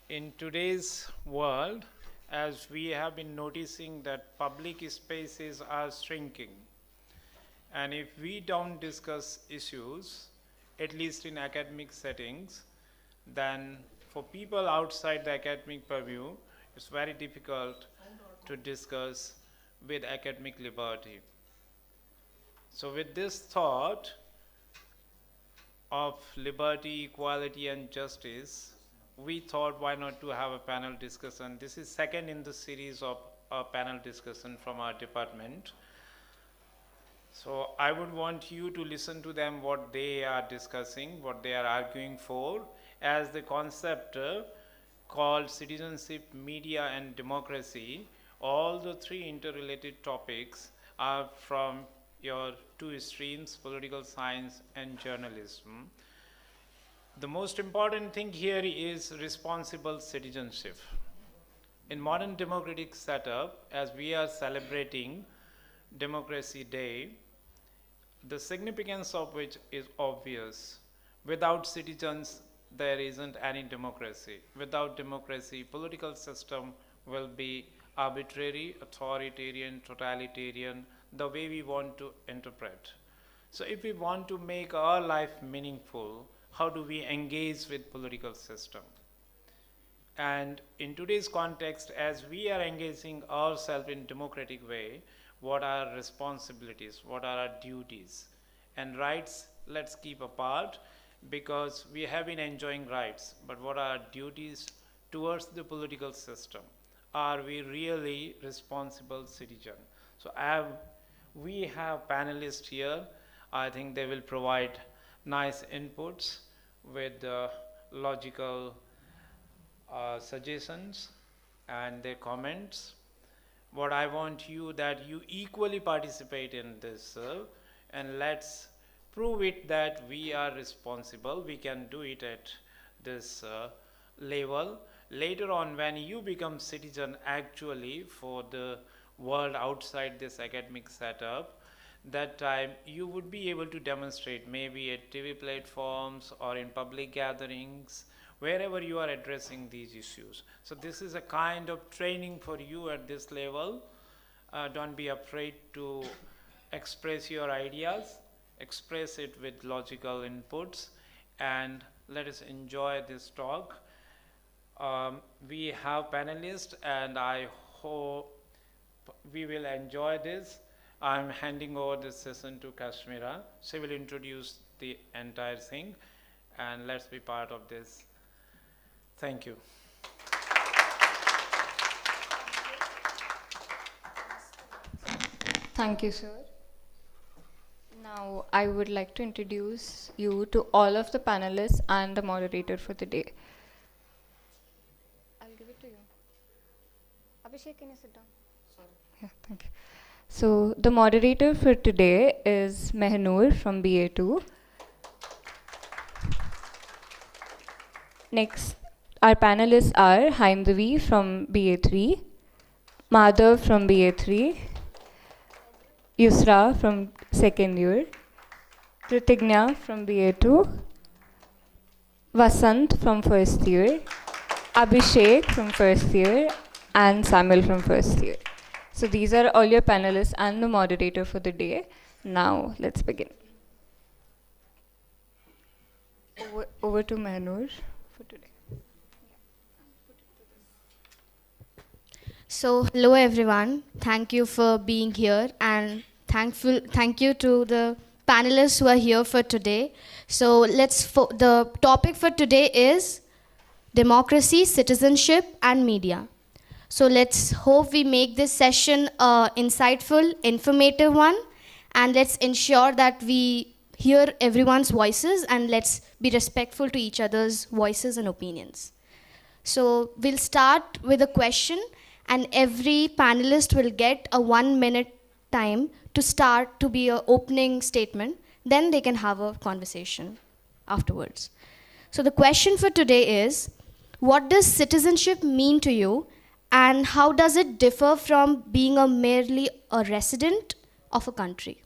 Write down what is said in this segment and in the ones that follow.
In today's world, as we have been noticing that public spaces are shrinking, and if we don't discuss issues, at least in academic settings, then for people outside the academic purview, it's very difficult to discuss with academic liberty. So with this thought of liberty, equality, and justice, we thought why not to have a panel discussion. This is second in the series of a panel discussion from our department. So I would want you to listen to them what they are discussing, what they are arguing for, as the concept called citizenship, media, and democracy. All the three interrelated topics are from your two streams, political science and journalism. The most important thing here is responsible citizenship. In modern democratic setup, as we are celebrating Democracy Day, the significance of which is obvious. Without citizens, there isn't any democracy. Without democracy, political system will be arbitrary, authoritarian, totalitarian, the way we want to interpret. So if we want to make our life meaningful, how do we engage with political system? And in today's context, as we are engaging ourselves in democratic way, what are our responsibilities, what are our duties? And rights, let's keep apart, because we have been enjoying rights, but what are our duties towards the political system? Are we really responsible citizen? So we have panelists here. I think they will provide nice inputs with logical suggestions and their comments. What I want you that you equally participate in this and let's prove it that we are responsible. We can do it at this level. Later on, when you become citizen actually for the world outside this academic setup, that time you would be able to demonstrate maybe at TV platforms or in public gatherings, wherever you are addressing these issues. So this is a kind of training for you at this level. Don't be afraid to express your ideas, express it with logical inputs, and let us enjoy this talk. We have panelists, and I hope we will enjoy this. I'm handing over this session to Kashmira. She will introduce the entire thing, and let's be part of this. Thank you. Thank you, sir. Now, I would like to introduce you to all of the panelists and the moderator for the day. I'll give it to you. Abhishek, can you sit down? Sorry. Yeah, thank you. So, the moderator for today is Mehnoor from BA2. Next, our panelists are Haimdavi from BA3, Madhav from BA3, Yusra from second year, Pratigna from BA2, Vasant from first year, Abhishek from first year, and Samuel from first year. So these are all your panelists and the moderator for the day. Now, let's begin. Over to Mehnoor for today. So, hello everyone. Thank you for being here, and thank you to the panelists who are here for today. So, the topic for today is democracy, citizenship, and media. So, let's hope we make this session a insightful, informative one, and let's ensure that we hear everyone's voices, and let's be respectful to each other's voices and opinions. So, we'll start with a question, and every panelist will get a 1 minute time to start to be an opening statement. Then they can have a conversation afterwards. So the question for today is, what does citizenship mean to you, and how does it differ from being merely a resident of a country?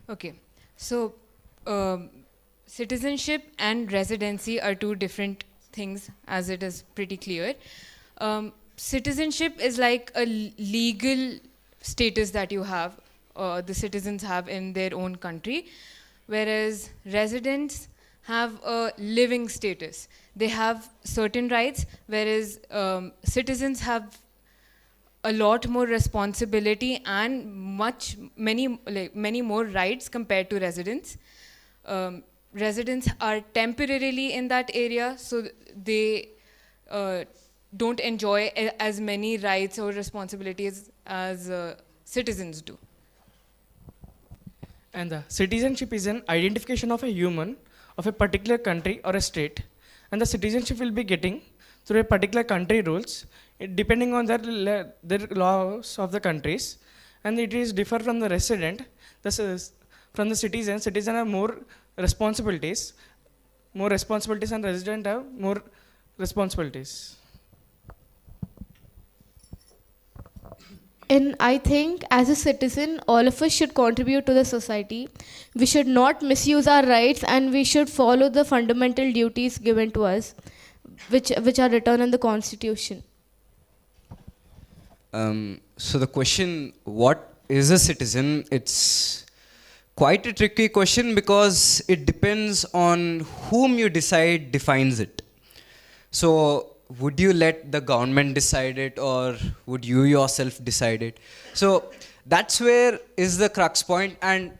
Okay, so citizenship and residency are two different things, as it is pretty clear. Citizenship is like a legal status that you have, the citizens have in their own country, whereas residents have a living status. They have certain rights, whereas citizens have a lot more responsibility and many more rights compared to residents. Residents are temporarily in that area, so they don't enjoy as many rights or responsibilities as citizens do. And the citizenship is an identification of a human of a particular country or a state. And the citizenship will be getting through a particular country rules, depending on their laws of the countries. And it is differ from the resident. From the citizen have more responsibilities and resident have more responsibilities. And I think as a citizen, all of us should contribute to the society. We should not misuse our rights, and we should follow the fundamental duties given to us, which are written in the Constitution. So the question, what is a citizen? It's quite a tricky question because it depends on whom you decide defines it. So would you let the government decide it, or would you yourself decide it? So that's where is the crux point. And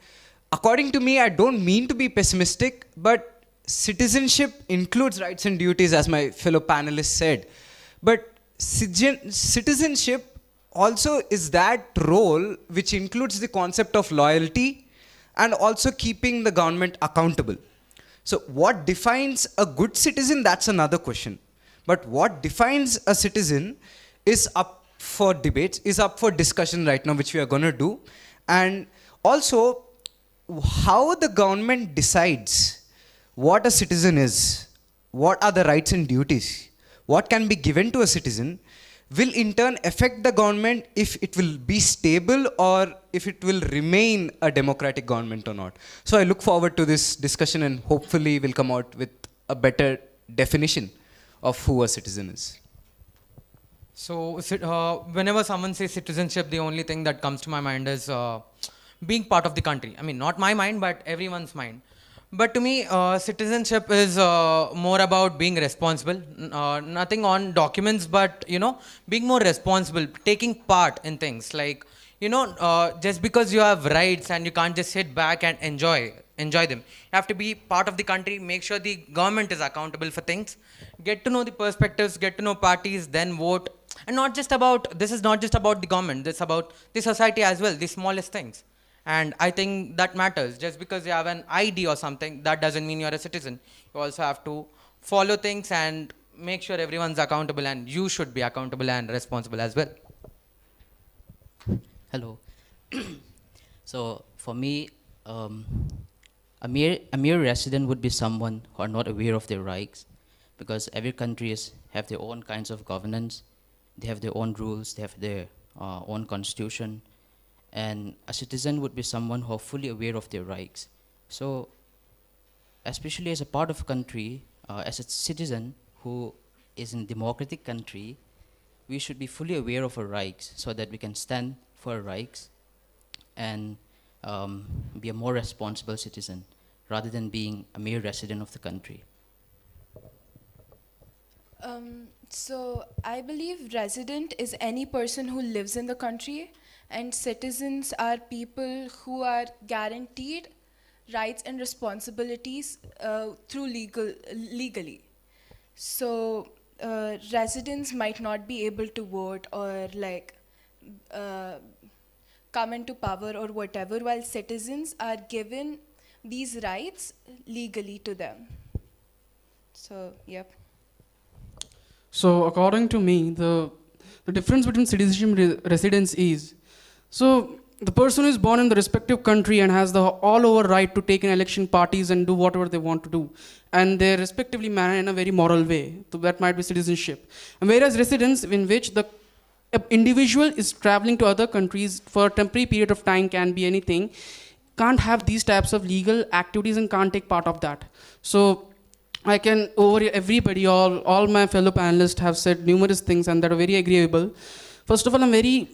according to me, I don't mean to be pessimistic, but citizenship includes rights and duties, as my fellow panelists said. But citizenship also is that role which includes the concept of loyalty and also keeping the government accountable. So what defines a good citizen, that's another question. But what defines a citizen is up for debates, is up for discussion right now, which we are going to do. And also, how the government decides what a citizen is, what are the rights and duties, what can be given to a citizen, will in turn affect the government if it will be stable or if it will remain a democratic government or not. So I look forward to this discussion, and hopefully we'll come out with a better definition of who a citizen is. So whenever someone says citizenship, the only thing that comes to my mind is being part of the country. I mean, not my mind, but everyone's mind. But to me, citizenship is more about being responsible. Nothing on documents, but, being more responsible, taking part in things. Like, just because you have rights and you can't just sit back and enjoy them. You have to be part of the country, make sure the government is accountable for things, get to know the perspectives, get to know parties, then vote. And this is not just about the government, this is about the society as well, the smallest things. And I think that matters. Just because you have an ID or something, that doesn't mean you're a citizen. You also have to follow things and make sure everyone's accountable, and you should be accountable and responsible as well. Hello. So for me, a mere resident would be someone who are not aware of their rights, because every country have their own kinds of governance, they have their own rules, they have their own constitution, and a citizen would be someone who are fully aware of their rights. So, especially as a part of a country, as a citizen who is in a democratic country, we should be fully aware of our rights so that we can stand for our rights and be a more responsible citizen rather than being a mere resident of the country. So I believe resident is any person who lives in the country, and citizens are people who are guaranteed rights and responsibilities through legally. So residents might not be able to vote or come into power or whatever, while citizens are given these rights legally to them. So, yep. So according to me, the difference between citizenship and residence is, so the person who is born in the respective country and has the all-over right to take an election parties and do whatever they want to do, and they respectively manage in a very moral way. So that might be citizenship. And whereas residence, in which the individual is traveling to other countries for a temporary period of time, can be anything, can't have these types of legal activities and can't take part of that. So I can, over everybody, all my fellow panelists have said numerous things and that are very agreeable. First of all, I'm very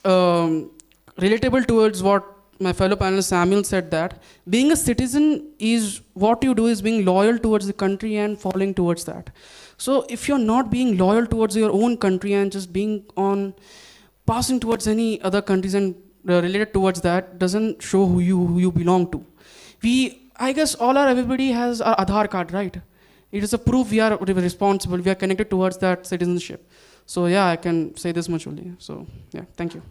relatable towards what my fellow panelist Samuel said, that being a citizen is what you do is being loyal towards the country and following towards that. So if you're not being loyal towards your own country and just being on passing towards any other countries and related towards that, doesn't show who you belong to. I guess everybody has our Aadhaar card, right? It is a proof we are responsible, we are connected towards that citizenship. So yeah, I can say this much only. So yeah, thank you.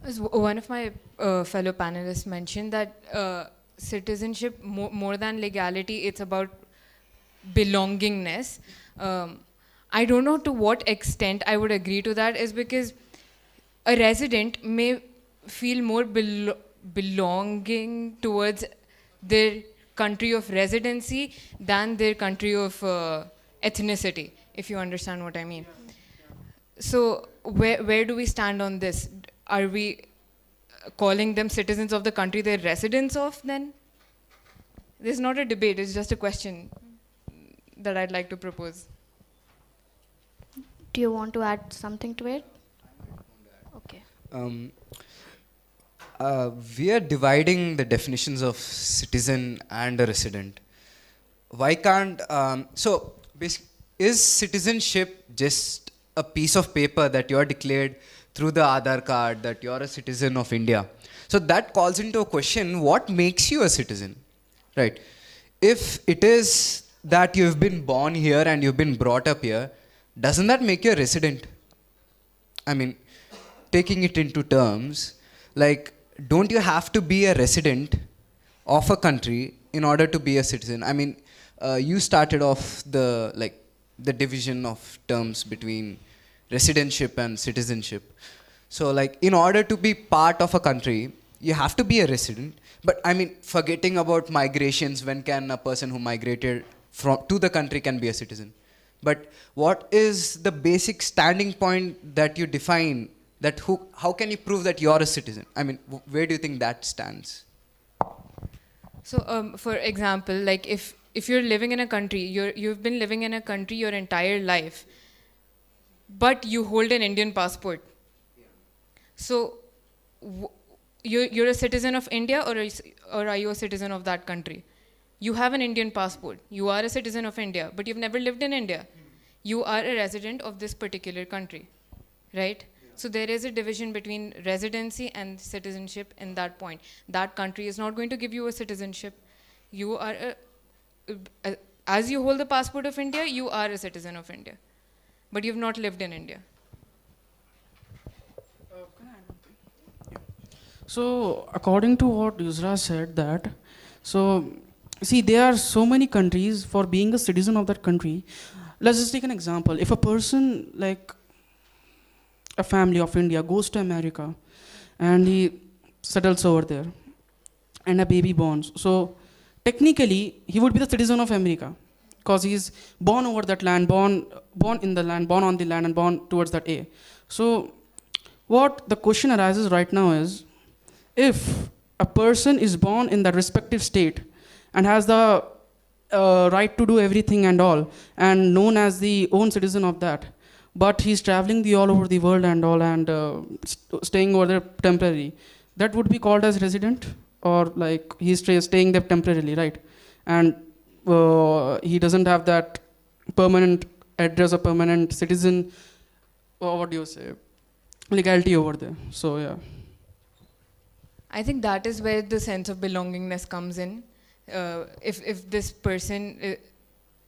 As one of my fellow panelists mentioned that citizenship, more than legality, it's about belongingness. I don't know to what extent I would agree to that, is because a resident may feel more belonging towards their country of residency than their country of ethnicity, if you understand what I mean. So where do we stand on this? Are we calling them citizens of the country they're residents of then? This is not a debate, it's just a question that I'd like to propose. Do you want to add something to it? Okay. We are dividing the definitions of citizen and a resident. Why can't, is citizenship just a piece of paper that you're declared through the Aadhaar card that you're a citizen of India? So that calls into a question, what makes you a citizen, right? If it is that you've been born here and you've been brought up here, doesn't that make you a resident? I mean, taking it into terms, like, don't you have to be a resident of a country in order to be a citizen? I mean, you started off the division of terms between residentship and citizenship. So like, in order to be part of a country, you have to be a resident. But I mean, forgetting about migrations, when can a person who migrated to the country can be a citizen? But what is the basic standing point that you define, that how can you prove that you're a citizen? I mean, where do you think that stands? So for example, like if you're living in a country, you've been living in a country your entire life, but you hold an Indian passport. So you're a citizen of India, or are you a citizen of that country? You have an Indian passport. You are a citizen of India, but you've never lived in India. You are a resident of this particular country, right? So there is a division between residency and citizenship in that point. That country is not going to give you a citizenship. You are as you hold the passport of India, you are a citizen of India, but you've not lived in India. So according to what Yusra said, that, so see, there are so many countries for being a citizen of that country. Let's just take an example. If a person, like a family of India, goes to America and he settles over there and a baby born, so technically he would be the citizen of America because he's born over that land, born in the land, born on the land, and born towards that A. So what the question arises right now is, if a person is born in that respective state and has the right to do everything and all, and known as the own citizen of that, but he's traveling all over the world and all, and staying over there temporarily, that would be called as resident, or like he's staying there temporarily, right? And he doesn't have that permanent address or permanent citizen, or what do you say, legality over there. So yeah. I think that is where the sense of belongingness comes in. If this person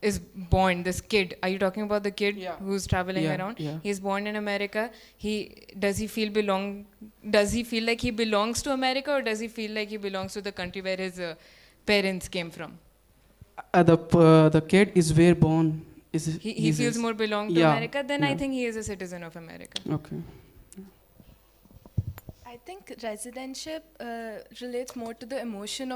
is born, this kid, are you talking about the kid who's traveling around? Yeah. He's born in America. Does he feel like he belongs to America, or does he feel like he belongs to the country where his parents came from? The kid is where born. He feels more belong to America, then I think he is a citizen of America. Okay. I think residentship relates more to the emotion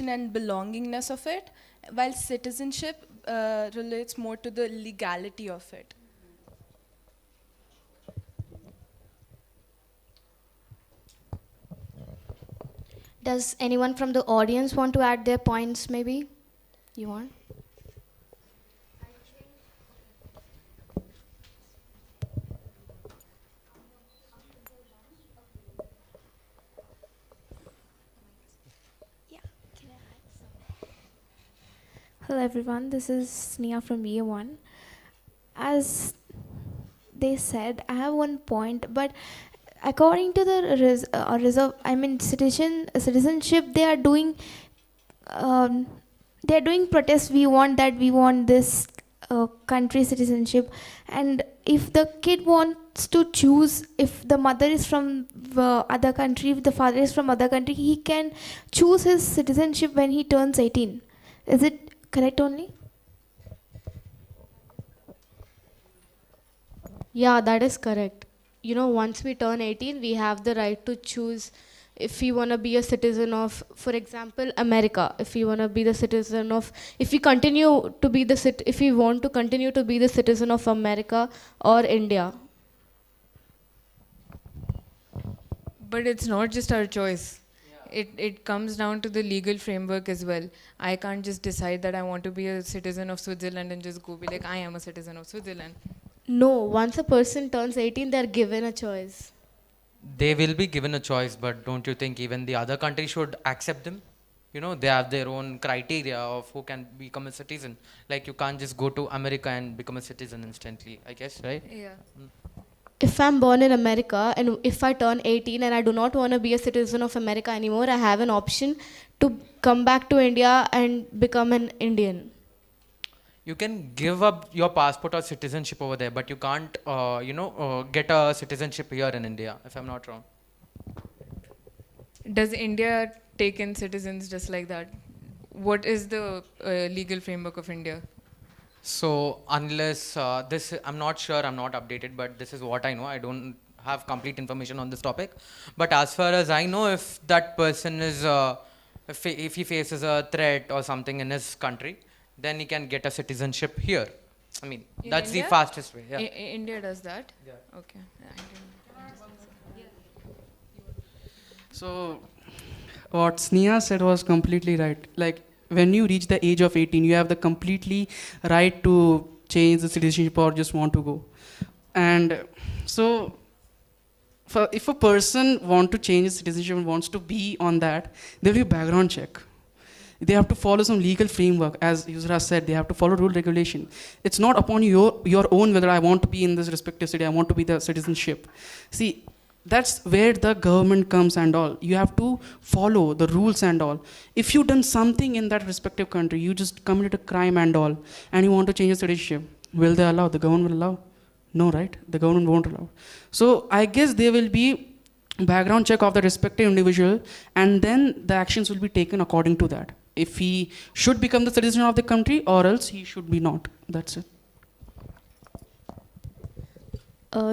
and belongingness of it, while citizenship relates more to the legality of it. Does anyone from the audience want to add their points maybe? You want? Hello everyone, this is Sneha from Year 1. As they said, I have one point, but according to the citizenship, they are doing protests. We want that. We want this country citizenship. And if the kid wants to choose, if the mother is from other country, if the father is from other country, he can choose his citizenship when he turns 18. Is it correct only? Yeah, that is correct. You know, once we turn 18, we have the right to choose if we want to be a citizen of, for example, America. If we want to be the citizen of, if we continue to be if we want to continue to be the citizen of America or India. But it's not just our choice. It comes down to the legal framework as well. I can't just decide that I want to be a citizen of Switzerland and just go be like, I am a citizen of Switzerland. No, once a person turns 18, they're given a choice. They will be given a choice, but don't you think even the other country should accept them? You know, they have their own criteria of who can become a citizen. Like you can't just go to America and become a citizen instantly, I guess, right? Yeah. If I'm born in America and if I turn 18 and I do not want to be a citizen of America anymore, I have an option to come back to India and become an Indian. You can give up your passport or citizenship over there, but you can't, get a citizenship here in India, if I'm not wrong. Does India take in citizens just like that? What is the legal framework of India? So unless I'm not sure, I'm not updated, but this is what I know. I don't have complete information on this topic. But as far as I know, if that person is, if he faces a threat or something in his country, then he can get a citizenship here. I mean, In that's India? the fastest way. Yeah. India does that? Yeah. Okay. So, what Sneha said was completely right. Like, when you reach the age of 18, you have the completely right to change the citizenship or just want to go. And so, if a person wants to change his citizenship and wants to be on that, there will be a background check. They have to follow some legal framework. As Yusra said, they have to follow rule regulation. It's not upon your own whether I want to be in this respective city, I want to be the citizenship. See, that's where the government comes and all. You have to follow the rules and all. If you've done something in that respective country, you just committed a crime and all, and you want to change your citizenship, will they allow? The government will allow? No, right? The government won't allow. So I guess there will be background check of the respective individual, and then the actions will be taken according to that. If he should become the citizen of the country or else he should be not. That's it.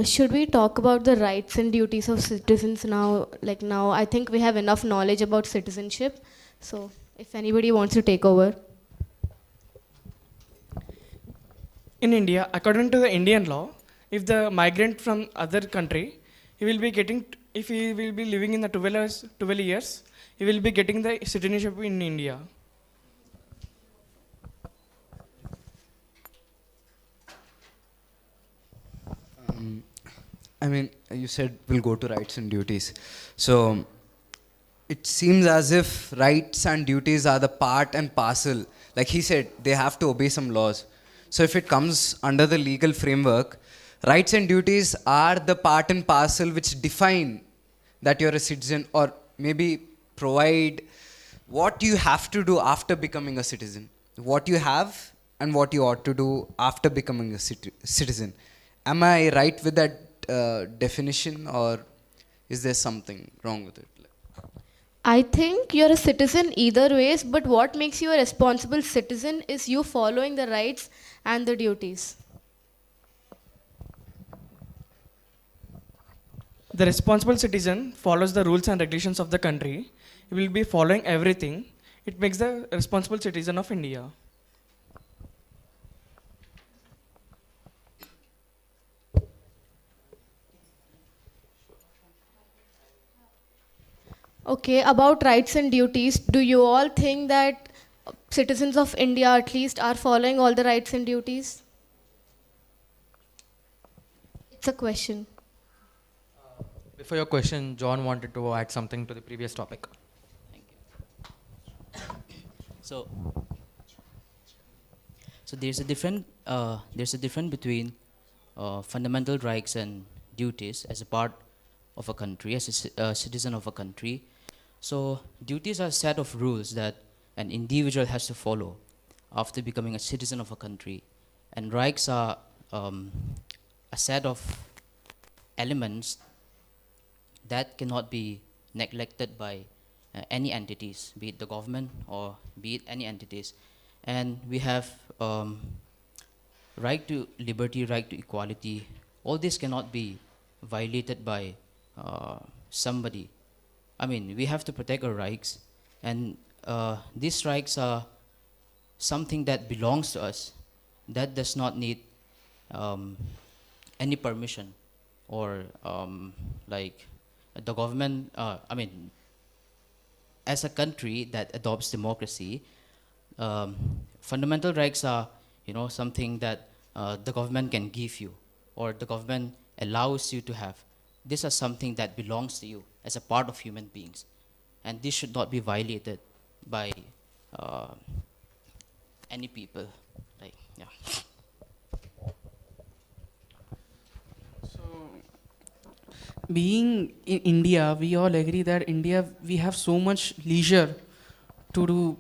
Should we talk about the rights and duties of citizens now? Like now, I think we have enough knowledge about citizenship. So if anybody wants to take over. In India, according to the Indian law, if the migrant from other country, he will be getting, if he will be living in the 12 years, he will be getting the citizenship in India. I mean, you said we'll go to rights and duties. So it seems as if rights and duties are the part and parcel. Like he said, they have to obey some laws. So if it comes under the legal framework, rights and duties are the part and parcel which define that you're a citizen, or maybe provide what you have to do after becoming a citizen. What you have and what you ought to do after becoming a citizen. Am I right with that definition, or is there something wrong with it? I think you're a citizen either ways, but what makes you a responsible citizen is you following the rights and the duties. The responsible citizen follows the rules and regulations of the country. He will be following everything. It makes the responsible citizen of India. Okay, about rights and duties, do you all think that citizens of India at least are following all the rights and duties? It's a question. Before your question, John wanted to add something to the previous topic. Thank you. So, there's a difference between fundamental rights and duties as a part of a country, as a citizen of a country. So, duties are a set of rules that an individual has to follow after becoming a citizen of a country, and rights are a set of elements that cannot be neglected by any entities, be it the government or be it any entities. And we have right to liberty, right to equality. All this cannot be violated by somebody. I mean, we have to protect our rights, and these rights are something that belongs to us, that does not need any permission or like the government. I mean, as a country that adopts democracy, fundamental rights are, something that the government can give you or the government allows you to have. These are something that belongs to you as a part of human beings, and this should not be violated by any people. Like, yeah. Being in India, we all agree that India, we have so much leisure to do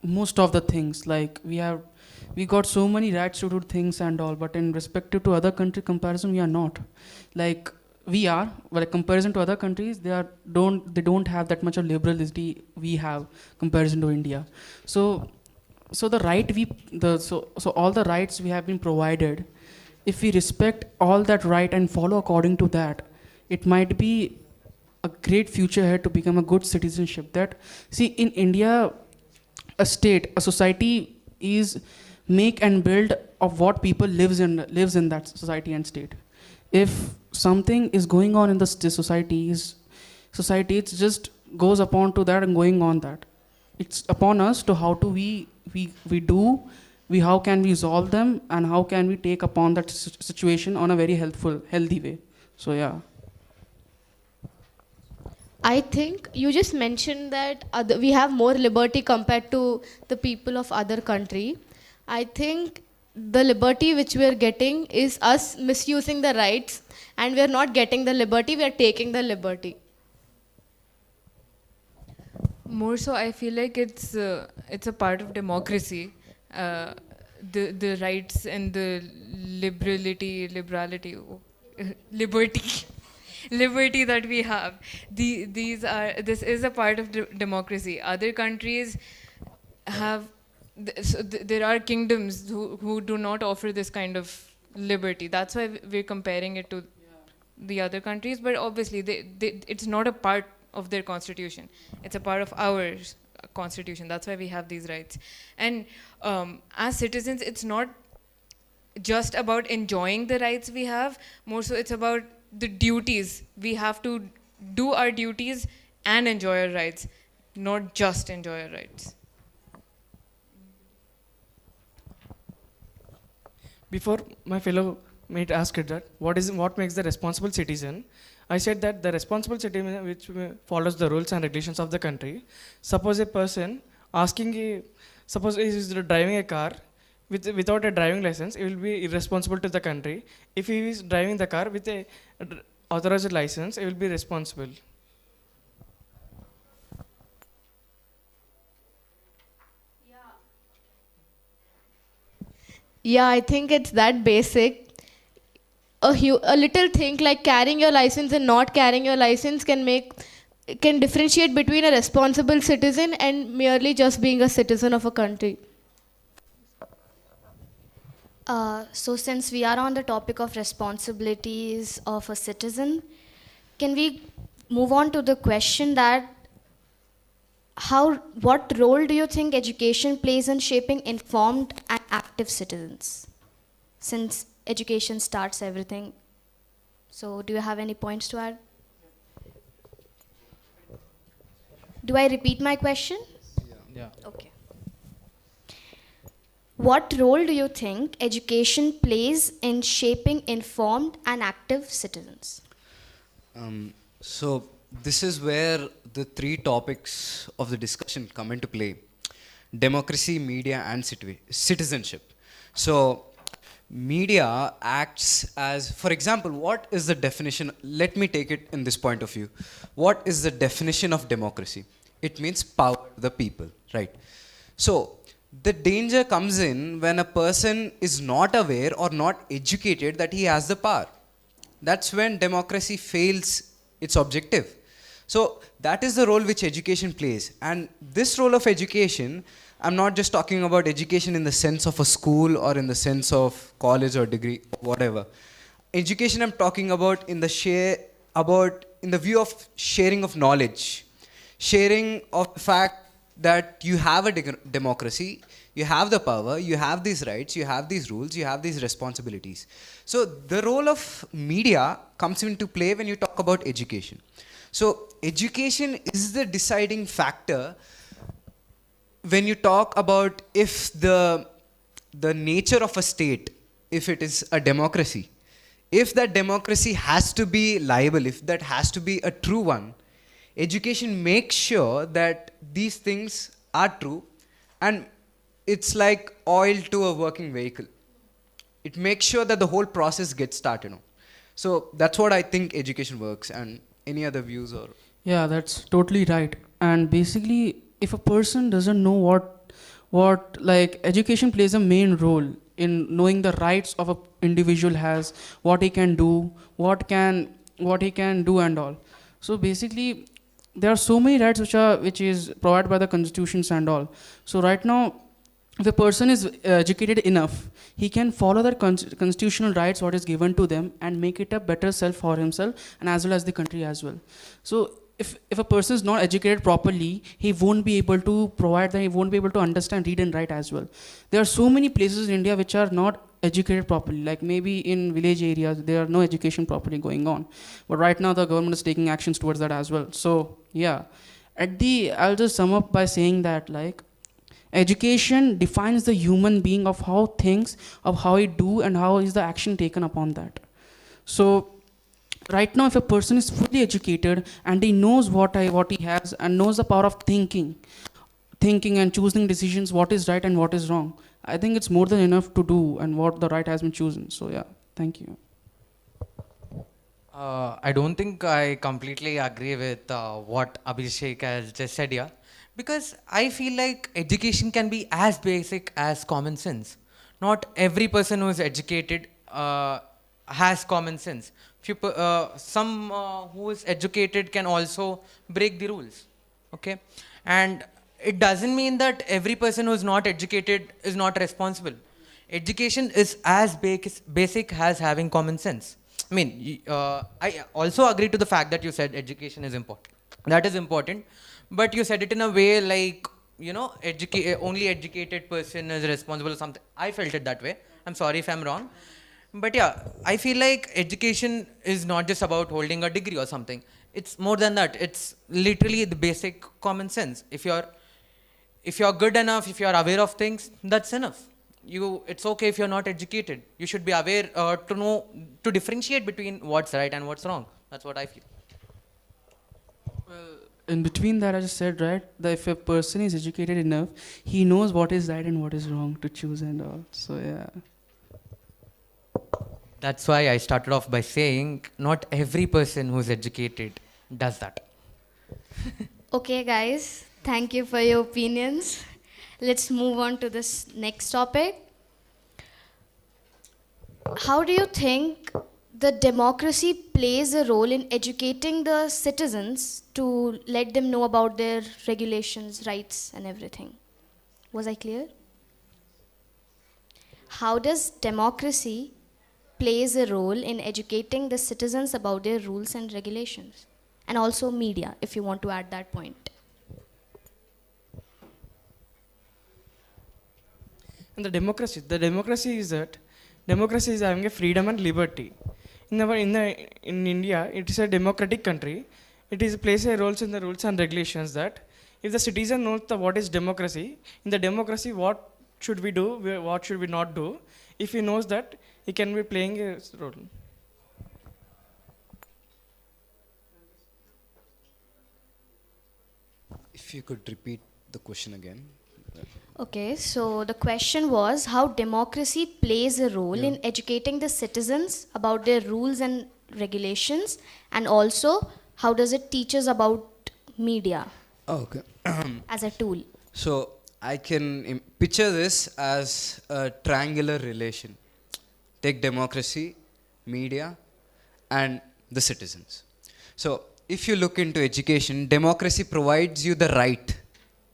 most of the things. Like we got so many rights to do things and all, but in respective to other country comparison, we are not. Like we are, well, comparison to other countries, they don't have that much of liberality we have comparison to India. So the right so all the rights we have been provided, if we respect all that right and follow according to that, it might be a great future ahead to become a good citizenship. That, see, in India, a state, a society is make and build of what people lives in that society and state. If something is going on in the society, it just goes upon to that and going on that. It's upon us to how to how can we resolve them and how can we take upon that situation on a very healthy way. So yeah. I think you just mentioned that we have more liberty compared to the people of other country. I think the liberty which we are getting is us misusing the rights, and we are not getting the liberty, we are taking the liberty. More so, I feel like it's a part of democracy. The rights and the liberty, liberty that we have. This is a part of democracy. Other countries have, there are kingdoms who do not offer this kind of liberty. That's why we're comparing it to the other countries. But obviously, it's not a part of their constitution. It's a part of our constitution. That's why we have these rights. And as citizens, it's not just about enjoying the rights we have. More so, it's about the duties. We have to do our duties and enjoy our rights, not just enjoy our rights. Before my fellow mate asked that, what makes the responsible citizen? I said that the responsible citizen which follows the rules and regulations of the country. Suppose a person suppose he is driving a car without a driving license, he will be irresponsible to the country. If he is driving the car with a authorized license, he will be responsible. Yeah, I think it's that basic. A little thing like carrying your license and not carrying your license can differentiate between a responsible citizen and merely just being a citizen of a country. So since we are on the topic of responsibilities of a citizen, can we move on to the question that what role do you think education plays in shaping informed and active citizens? Since education starts everything. So do you have any points to add? Do I repeat my question? Yeah. Okay. What role do you think education plays in shaping informed and active citizens? So this is where the three topics of the discussion come into play: democracy, media, and citizenship. So media acts as, for example, what is the definition? Let me take it in this point of view. What is the definition of democracy? It means power to the people, right? So the danger comes in when a person is not aware or not educated that he has the power. That's when democracy fails its objective. So that is the role which education plays. And this role of education, I'm not just talking about education in the sense of a school or in the sense of college or degree, whatever. Education I'm talking about in the view of sharing of knowledge, sharing of the fact that you have a democracy, you have the power, you have these rights, you have these rules, you have these responsibilities. So the role of media comes into play when you talk about education. So education is the deciding factor when you talk about if the nature of a state, if it is a democracy, if that democracy has to be liable, if that has to be a true one, education makes sure that these things are true, and it's like oil to a working vehicle. It makes sure that the whole process gets started. So that's what I think education works. And any other views or? Yeah, that's totally right. And basically, if a person doesn't know what like education plays a main role in knowing the rights of an individual has, what he can do, what he can do and all. So basically, there are so many rights which is provided by the constitutions and all. So right now, if a person is educated enough, he can follow their constitutional rights, what is given to them, and make it a better self for himself and as well as the country as well. So if a person is not educated properly, he won't be able to provide them, he won't be able to understand, read and write as well. There are so many places in India which are not educated properly, like maybe in village areas, there are no education properly going on. But right now the government is taking actions towards that as well. So yeah, I'll just sum up by saying that like, education defines the human being of how things, of how he do and how is the action taken upon that. So right now if a person is fully educated and he knows what he has and knows the power of thinking and choosing decisions, what is right and what is wrong, I think it's more than enough to do and what the right has been chosen. So yeah, thank you. I don't think I completely agree with what Abhishek has just said here. Because I feel like education can be as basic as common sense. Not every person who is educated has common sense. Some who is educated can also break the rules. Okay? And it doesn't mean that every person who is not educated is not responsible. Education is as basic as having common sense. I mean, I also agree to the fact that you said education is important. That is important. But you said it in a way like, you know, only educated person is responsible or something. I felt it that way. I'm sorry if I'm wrong. But yeah, I feel like education is not just about holding a degree or something. It's more than that. It's literally the basic common sense. If you're good enough, if you're aware of things, that's enough. It's okay if you're not educated. You should be aware to differentiate between what's right and what's wrong. That's what I feel. In between that, I just said, right, that if a person is educated enough, he knows what is right and what is wrong to choose and all. So, yeah. That's why I started off by saying not every person who's educated does that. Okay, guys, thank you for your opinions. Let's move on to this next topic. How do you think the democracy plays a role in educating the citizens to let them know about their regulations, rights, and everything? Was I clear? How does democracy plays a role in educating the citizens about their rules and regulations? And also media, if you want to add that point. And the democracy is having a freedom and liberty. In India, it is a democratic country. It is plays a role in the rules and regulations that if the citizen knows what is democracy, in the democracy, what should we do, what should we not do, if he knows that, he can be playing a role. If you could repeat the question again. Okay, so the question was how democracy plays a role in educating the citizens about their rules and regulations, and also how does it teach us about media Okay. as a tool. So I can picture this as a triangular relation. Take democracy, media, and the citizens. So if you look into education, democracy provides you the right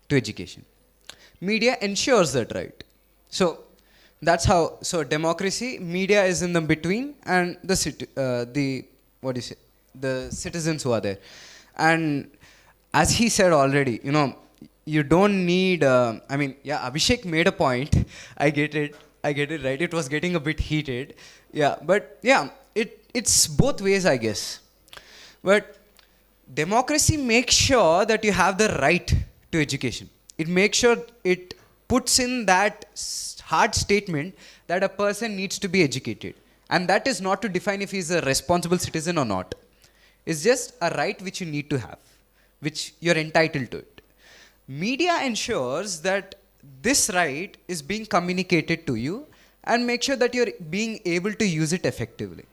to education. Media ensures that right. So that's how. So democracy, media is in the between, and the what do you say? The citizens who are there. And as he said already, you don't need. Abhishek made a point. I get it right. It was getting a bit heated. Yeah, but yeah, it's both ways, I guess. But democracy makes sure that you have the right to education. It makes sure it puts in that hard statement that a person needs to be educated. And that is not to define if he's a responsible citizen or not. It's just a right which you need to have, which you're entitled to it. Media ensures that this right is being communicated to you and make sure that you're being able to use it effectively.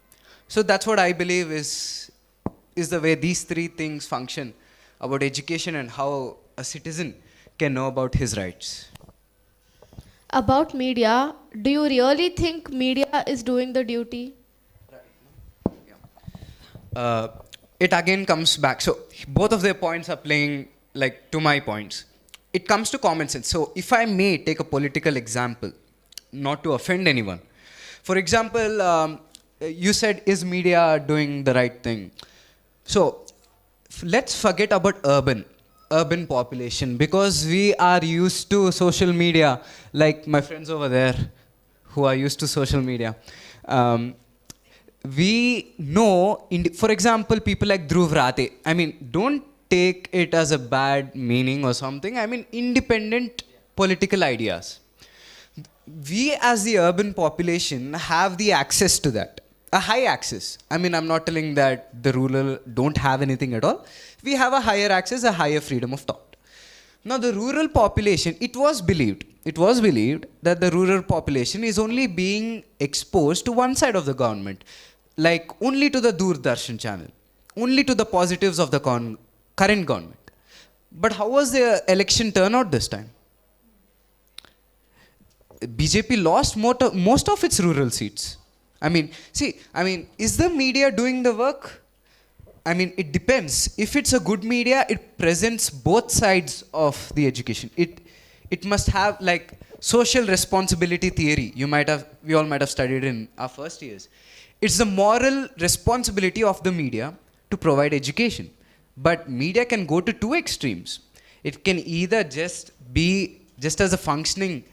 So that's what I believe is the way these three things function about education and how a citizen can know about his rights. About media, do you really think media is doing the duty? It again comes back. So both of their points are playing like to my points. It comes to common sense. So if I may take a political example, not to offend anyone. For example, you said, is media doing the right thing? So let's forget about urban population, because we are used to social media, like my friends over there who are used to social media. We know, for example, people like Dhruv Rathi, don't take it as a bad meaning or something. Independent political ideas. We as the urban population have the access to that. A high access. I'm not telling that the rural don't have anything at all. We have a higher access, a higher freedom of thought. Now the rural population, it was believed that the rural population is only being exposed to one side of the government, like only to the Doordarshan channel, only to the positives of the current government. But how was the election turnout this time? BJP lost most of its rural seats. Is the media doing the work? It depends. If it's a good media, it presents both sides of the education. It must have like social responsibility theory. We all might have studied in our first years. It's the moral responsibility of the media to provide education. But media can go to two extremes. It can either just be just as a functioning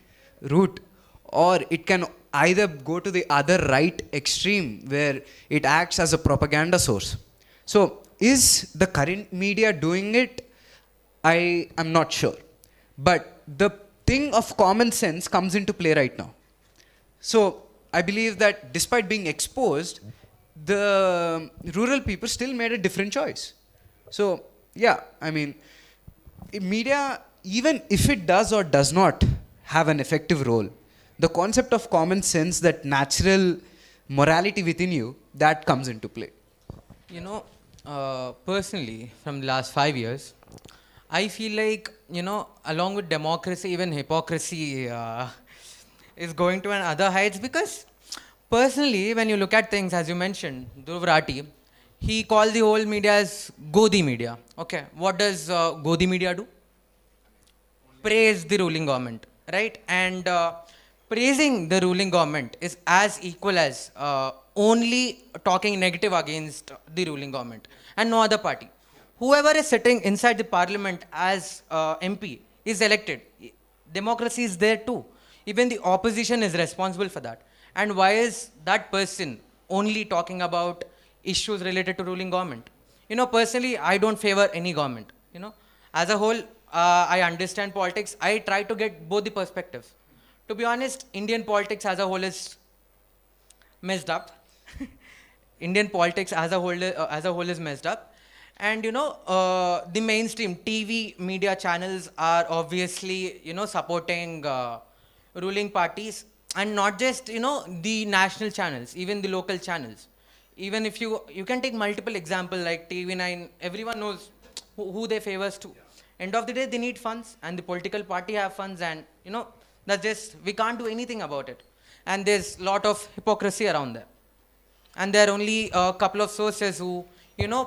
route, or it can either go to the other right extreme where it acts as a propaganda source. So is the current media doing it? I am not sure. But the thing of common sense comes into play right now. So I believe that despite being exposed, the rural people still made a different choice. So yeah, media, even if it does or does not have an effective role, the concept of common sense, that natural morality within you, that comes into play. Personally, from the last 5 years, I feel like, along with democracy, even hypocrisy is going to another heights, because personally, when you look at things, as you mentioned, Dhruv Rathi, he called the whole media as Godi media. Okay, what does Godi media do? Praise the ruling government, right? And praising the ruling government is as equal as only talking negative against the ruling government and no other party. Whoever is sitting inside the parliament as MP is elected. Democracy is there too. Even the opposition is responsible for that. And why is that person only talking about issues related to ruling government? Personally, I don't favor any government. As a whole, I understand politics. I try to get both the perspectives. To be honest, Indian politics as a whole is messed up. Indian politics as a whole is messed up. And the mainstream TV media channels are obviously supporting ruling parties, and not just the national channels, even the local channels. Even if you can take multiple example like TV9, everyone knows who they favors to. End of the day, they need funds, and the political party have funds, and that's just, we can't do anything about it. And there's lot of hypocrisy around there. And there are only a couple of sources who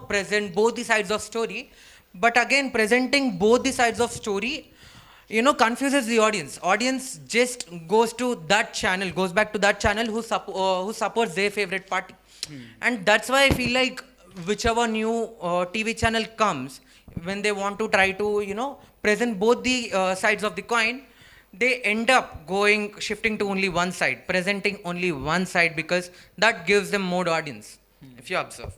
present both the sides of story. But again, presenting both the sides of story confuses the audience. Audience just goes back to that channel who supports their favorite party. And that's why I feel like whichever new TV channel comes, when they want to try to present both the sides of the coin, they end up shifting to only one side, presenting only one side, because that gives them more audience, if you observe.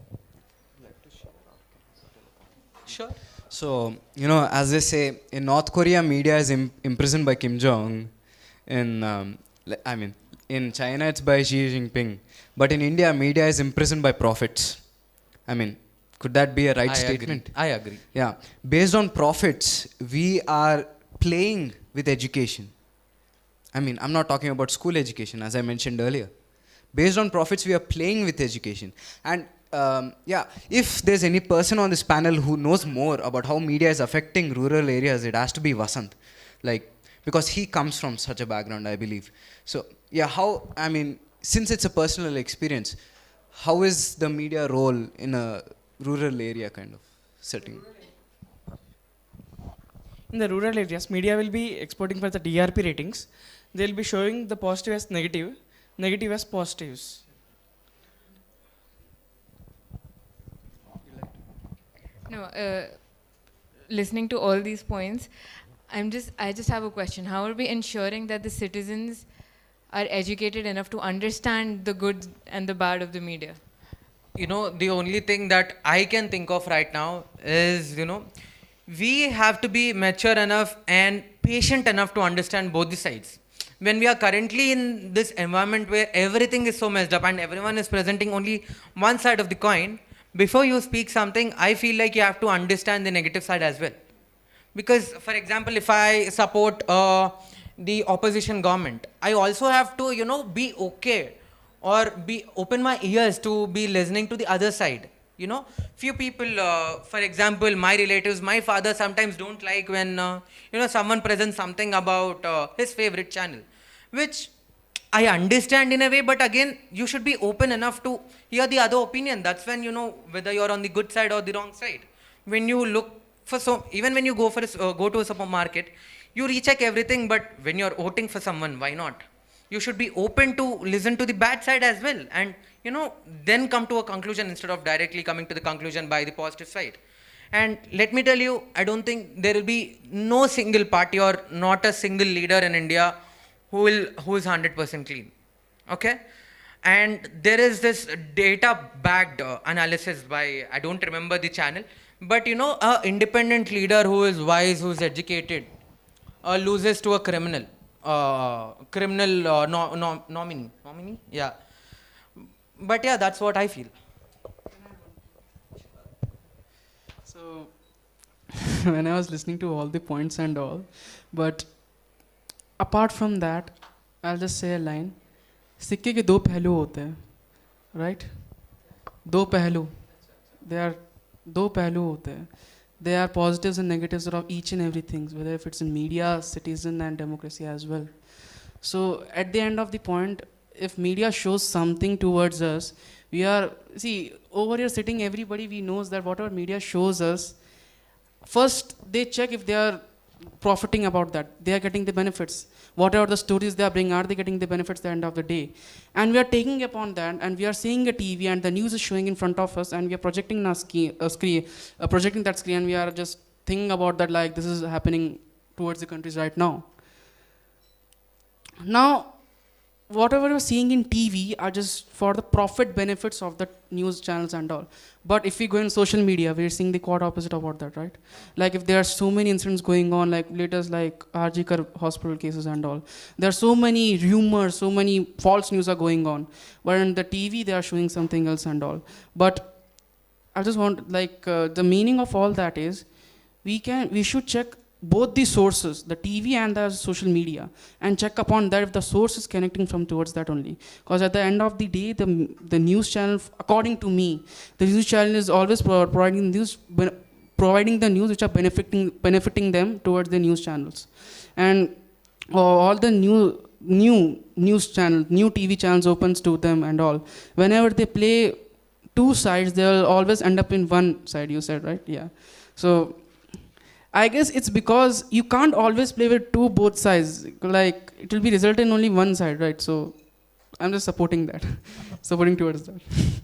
Sure. So, as they say, in North Korea, media is imprisoned by Kim Jong. In China, it's by Xi Jinping. But in India, media is imprisoned by profits. Could that be a right statement? I agree. Yeah. Based on profits, we are playing with education. I'm not talking about school education, as I mentioned earlier. Based on profits, we are playing with education. And if there's any person on this panel who knows more about how media is affecting rural areas, it has to be Vasant. Because he comes from such a background, I believe. So, since it's a personal experience, how is the media role in a rural area kind of setting? In the rural areas, media will be exporting for the TRP ratings. They'll be showing the positive as negative, negative as positives. No, listening to all these points, I just have a question. How are we ensuring that the citizens are educated enough to understand the good and the bad of the media? The only thing that I can think of right now is, we have to be mature enough and patient enough to understand both the sides. When we are currently in this environment where everything is so messed up and everyone is presenting only one side of the coin, before you speak something, I feel like you have to understand the negative side as well. Because, for example, if I support the opposition government, I also have to, be okay or be open my ears to be listening to the other side. Few people, for example, my relatives, my father sometimes don't like when, someone presents something about his favorite channel, which I understand in a way, but again, you should be open enough to hear the other opinion. That's when you know whether you're on the good side or the wrong side. When you look for even when you go to a supermarket, you recheck everything, but when you're voting for someone, why not? You should be open to listen to the bad side as well, and then come to a conclusion instead of directly coming to the conclusion by the positive side. And let me tell you, I don't think there will be no single party or not a single leader in India who is 100% clean. Okay? And there is this data-backed analysis by, I don't remember the channel, but a independent leader who is wise, who is educated, loses to a criminal. Nominee. Yeah. But yeah, that's what I feel. So, when I was listening to all the points and all, but apart from that, I'll just say a line. सिक्के के दो पहलू होते हैं, right? दो पहलू. There are दो पहलू होते हैं. There are positives and negatives of each and everything, whether if it's in media, citizen, and democracy as well. So at the end of the point, if media shows something towards us, we are, over here sitting everybody, we knows that whatever media shows us, first they check if they are profiting about that, they are getting the benefits. Whatever the stories they are bringing, are they getting the benefits at the end of the day? And we are taking upon that, and we are seeing a TV, and the news is showing in front of us, and we are projecting projecting that screen, and we are just thinking about that like this is happening towards the countries right now. Now, whatever you're seeing in TV are just for the profit benefits of the news channels and all. But if we go in social media, we're seeing the quite opposite about that, right? Like if there are so many incidents going on, like latest like RG Kar hospital cases and all, there are so many rumors, so many false news are going on. But in the TV, they are showing something else and all. But I just want the meaning of all that is we should check both the sources, the TV and the social media, and check upon that if the source is connecting from towards that only. Because at the end of the day, the news channel, according to me, the news channel is always providing the news which are benefiting them towards the news channels, and all the new news channel, new TV channels opens to them and all. Whenever they play two sides, they'll always end up in one side. You said, right? Yeah. So I guess it's because you can't always play with both sides. Like it will be result in only one side, right? So I'm just supporting that, supporting towards that.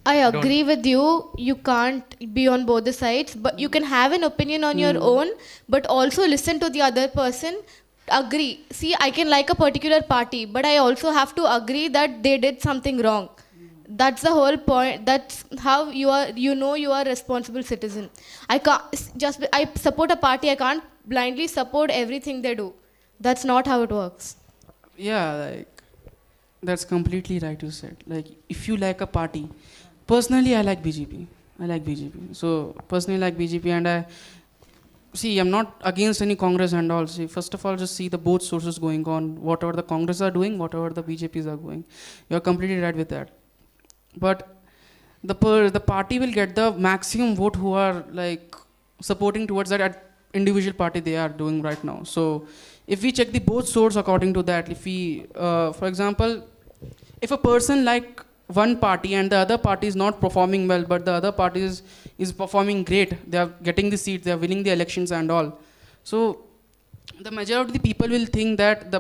I agree with you. You can't be on both the sides, but you can have an opinion on your own, but also listen to the other person. Agree. See, I can like a particular party, but I also have to agree that they did something wrong. That's the whole point. That's how you are. You know, you are a responsible citizen. I support a party. I can't blindly support everything they do. That's not how it works. Yeah, like that's completely right. You said, like, if you like a party, personally, I like BJP. So personally, I like BJP, and I'm not against any Congress and all. See, first of all, just see the both sources going on. Whatever the Congress are doing, whatever the BJPs are going, you're completely right with that. But the party will get the maximum vote who are like supporting towards that individual party they are doing right now. So if we check the both source according to that, if we, for example, if a person like one party and the other party is not performing well, but the other party is performing great, they are getting the seats, they are winning the elections and all. So the majority of the people will think that the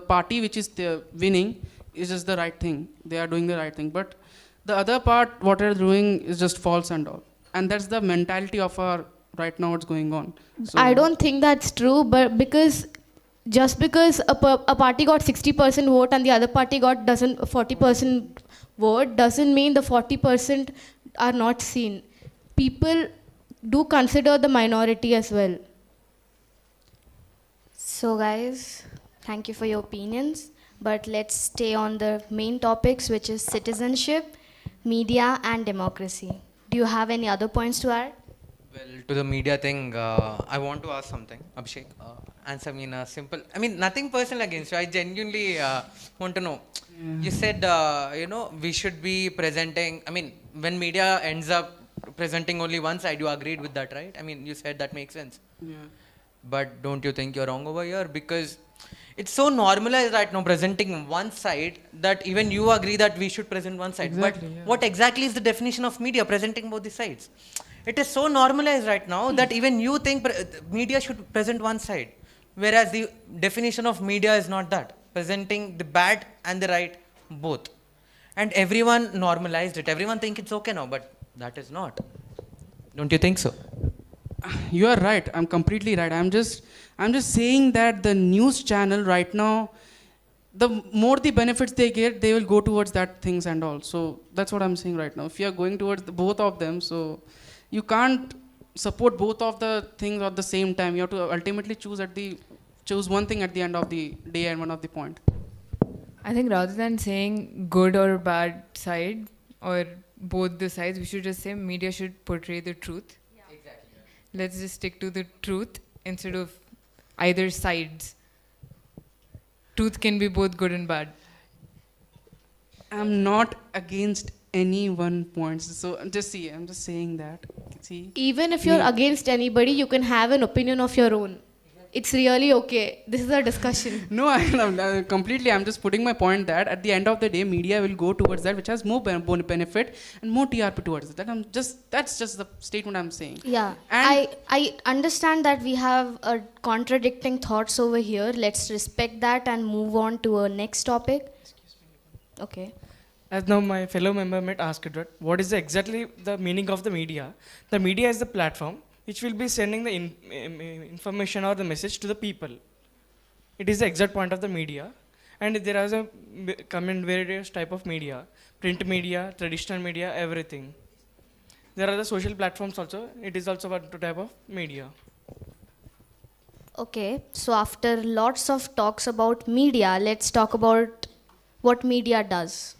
party which is winning is just the right thing. They are doing the right thing. But the other part, what they're doing is just false and all. And that's the mentality of our right now what's going on. So I don't think that's true, but just because a party got 60% vote and the other party got 40% vote doesn't mean the 40% are not seen. People do consider the minority as well. So guys, thank you for your opinions. But let's stay on the main topics, which is citizenship, media, and democracy. Do you have any other points to add? Well, to the media thing, I want to ask something, Abhishek. Answer me in a simple, nothing personal against you. I genuinely want to know. You said, we should be presenting, when media ends up presenting only one side, you agreed with that, right? You said that makes sense. Yeah. But don't you think you're wrong over here? Because it's so normalized right now presenting one side that even you agree that we should present one side. Exactly, But what exactly is the definition of media presenting both the sides? It is so normalized right now that even you think media should present one side. Whereas the definition of media is not that. Presenting the bad and the right both. And everyone normalized it. Everyone think it's okay now, but that is not. Don't you think so? You are right. I'm completely right. I'm just saying that the news channel right now, the more the benefits they get, they will go towards that things and all. So that's what I'm saying right now. If you are going towards both of them, so you can't support both of the things at the same time. You have to ultimately choose one thing at the end of the day and one of the point. I think rather than saying good or bad side or both the sides, we should just say media should portray the truth. Exactly. Let's just stick to the truth instead of either sides. Truth can be both good and bad. I'm not against any one point. So I'm just saying that. See. Even if you're against anybody, you can have an opinion of your own. It's really okay. This is a discussion. No, I'm completely. I'm just putting my point that at the end of the day, media will go towards that which has more benefit and more TRP towards it. That's just the statement I'm saying. Yeah, and I understand that we have contradicting thoughts over here. Let's respect that and move on to our next topic. Okay. As now my fellow member might ask it, what is exactly the meaning of the media? The media is the platform which will be sending the information or the message to the people. It is the exact point of the media. And there is a come in various type of media, print media, traditional media, everything. There are the social platforms also. It is also one type of media. Okay, so after lots of talks about media, let's talk about what media does.